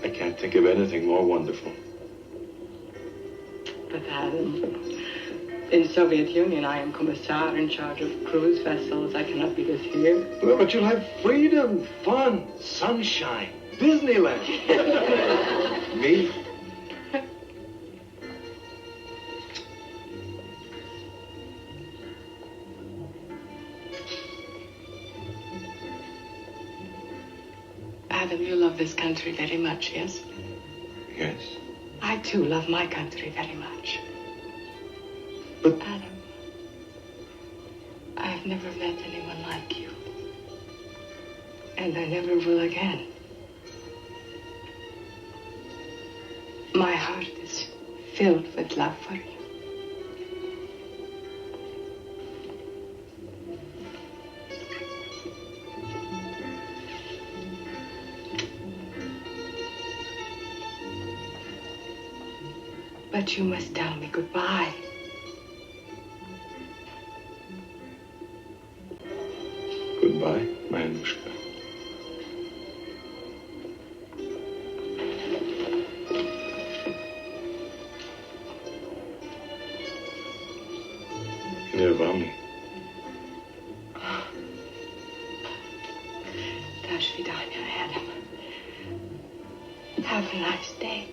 [SPEAKER 12] I can't think of anything more wonderful.
[SPEAKER 4] But Adam, in Soviet Union, I am commissar in charge of cruise vessels. I cannot be this here.
[SPEAKER 12] Well, but you'll have freedom, fun, sunshine, Disneyland. Me?
[SPEAKER 4] Adam, you love this country very much, yes?
[SPEAKER 12] Yes.
[SPEAKER 4] I, too, love my country very much.
[SPEAKER 12] But...
[SPEAKER 4] Adam, I've never met anyone like you. And I never will again. My heart is filled with love for you. But you must tell me goodbye.
[SPEAKER 12] Goodbye, my Anushka. Не вам ли?
[SPEAKER 4] До свидания, Adam. Have a nice day.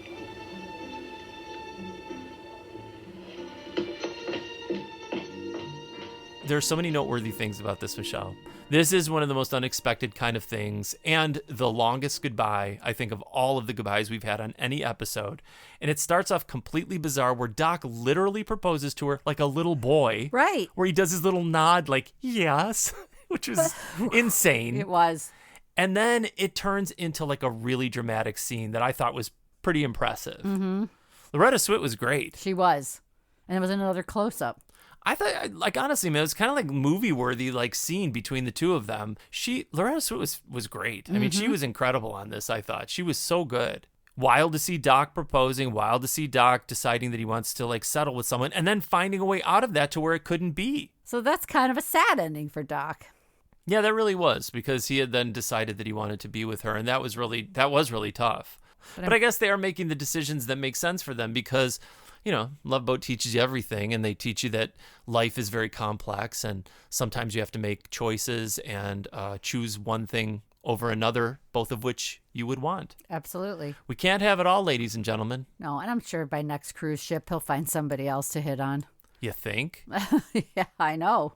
[SPEAKER 1] There are so many noteworthy things about this, Michelle. This is one of the most unexpected kind of things, and the longest goodbye, I think, of all of the goodbyes we've had on any episode. And it starts off completely bizarre, where Doc literally proposes to her like a little boy.
[SPEAKER 2] Right.
[SPEAKER 1] Where he does his little nod like, yes, which was insane.
[SPEAKER 2] It was.
[SPEAKER 1] And then it turns into like a really dramatic scene that I thought was pretty impressive.
[SPEAKER 2] Mm-hmm.
[SPEAKER 1] Loretta Swit was great.
[SPEAKER 2] She was. And it was another close-up.
[SPEAKER 1] I thought, like, honestly, man, it was kind of like movie-worthy, like, scene between the two of them. Loretta Swit was great. I mean, she was incredible on this, I thought. She was so good. Wild to see Doc proposing, wild to see Doc deciding that he wants to, like, settle with someone, and then finding a way out of that to where it couldn't be.
[SPEAKER 2] So that's kind of a sad ending for Doc.
[SPEAKER 1] Yeah, that really was, because he had then decided that he wanted to be with her, and that was really tough. But I guess they are making the decisions that make sense for them, because... Loveboat teaches you everything, and they teach you that life is very complex, and sometimes you have to make choices and choose one thing over another, both of which you would want.
[SPEAKER 2] Absolutely.
[SPEAKER 1] We can't have it all, ladies and gentlemen.
[SPEAKER 2] No, and I'm sure by next cruise ship, he'll find somebody else to hit on.
[SPEAKER 1] You think?
[SPEAKER 2] Yeah, I know.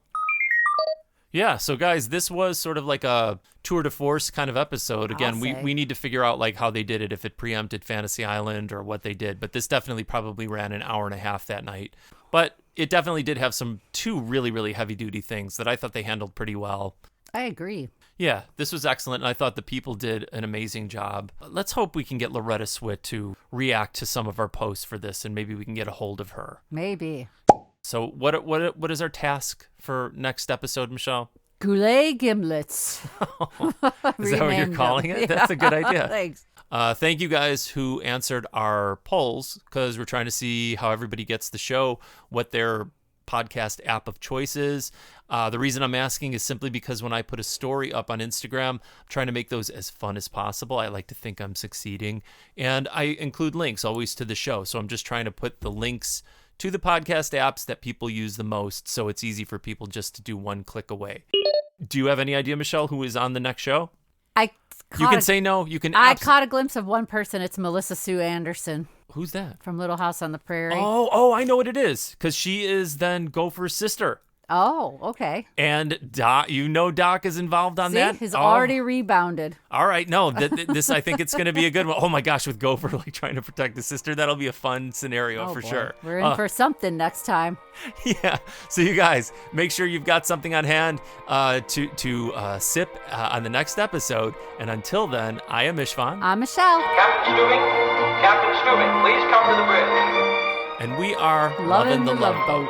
[SPEAKER 1] Yeah, so guys, this was sort of like a tour de force kind of episode. Again, we need to figure out like how they did it, if it preempted Fantasy Island or what they did. But this definitely probably ran an hour and a half that night. But it definitely did have two really, really heavy-duty things that I thought they handled pretty well.
[SPEAKER 2] I agree.
[SPEAKER 1] Yeah, this was excellent, and I thought the people did an amazing job. Let's hope we can get Loretta Swit to react to some of our posts for this, and maybe we can get a hold of her.
[SPEAKER 2] Maybe.
[SPEAKER 1] So what is our task for next episode, Michelle?
[SPEAKER 2] Goulet gimlets.
[SPEAKER 1] Is that what you're calling it?
[SPEAKER 2] Yeah.
[SPEAKER 1] That's a good idea.
[SPEAKER 2] Thanks.
[SPEAKER 1] Thank you guys who answered our polls, because we're trying to see how everybody gets the show, what their podcast app of choice is. The reason I'm asking is simply because when I put a story up on Instagram, I'm trying to make those as fun as possible. I like to think I'm succeeding. And I include links always to the show. So I'm just trying to put the links to the podcast apps that people use the most, so it's easy for people just to do one click away. Do you have any idea, Michelle, who is on the next show? You can say no. You can.
[SPEAKER 2] I caught a glimpse of one person. It's Melissa Sue Anderson.
[SPEAKER 1] Who's that?
[SPEAKER 2] From Little House on the Prairie.
[SPEAKER 1] Oh, I know what it is, because she is then Gopher's sister.
[SPEAKER 2] Oh, okay.
[SPEAKER 1] And Doc is involved on that?
[SPEAKER 2] He's already rebounded.
[SPEAKER 1] All right. No, this I think it's going to be a good one. Oh my gosh, with Gopher like trying to protect his sister, that'll be a fun scenario for sure.
[SPEAKER 2] We're in for something next time.
[SPEAKER 1] Yeah. So you guys, make sure you've got something on hand to sip on the next episode. And until then, I am Ishvan.
[SPEAKER 2] I'm Michelle.
[SPEAKER 17] Captain Stubing, please come to the bridge.
[SPEAKER 1] And we are
[SPEAKER 2] Lovin' the Loveboat.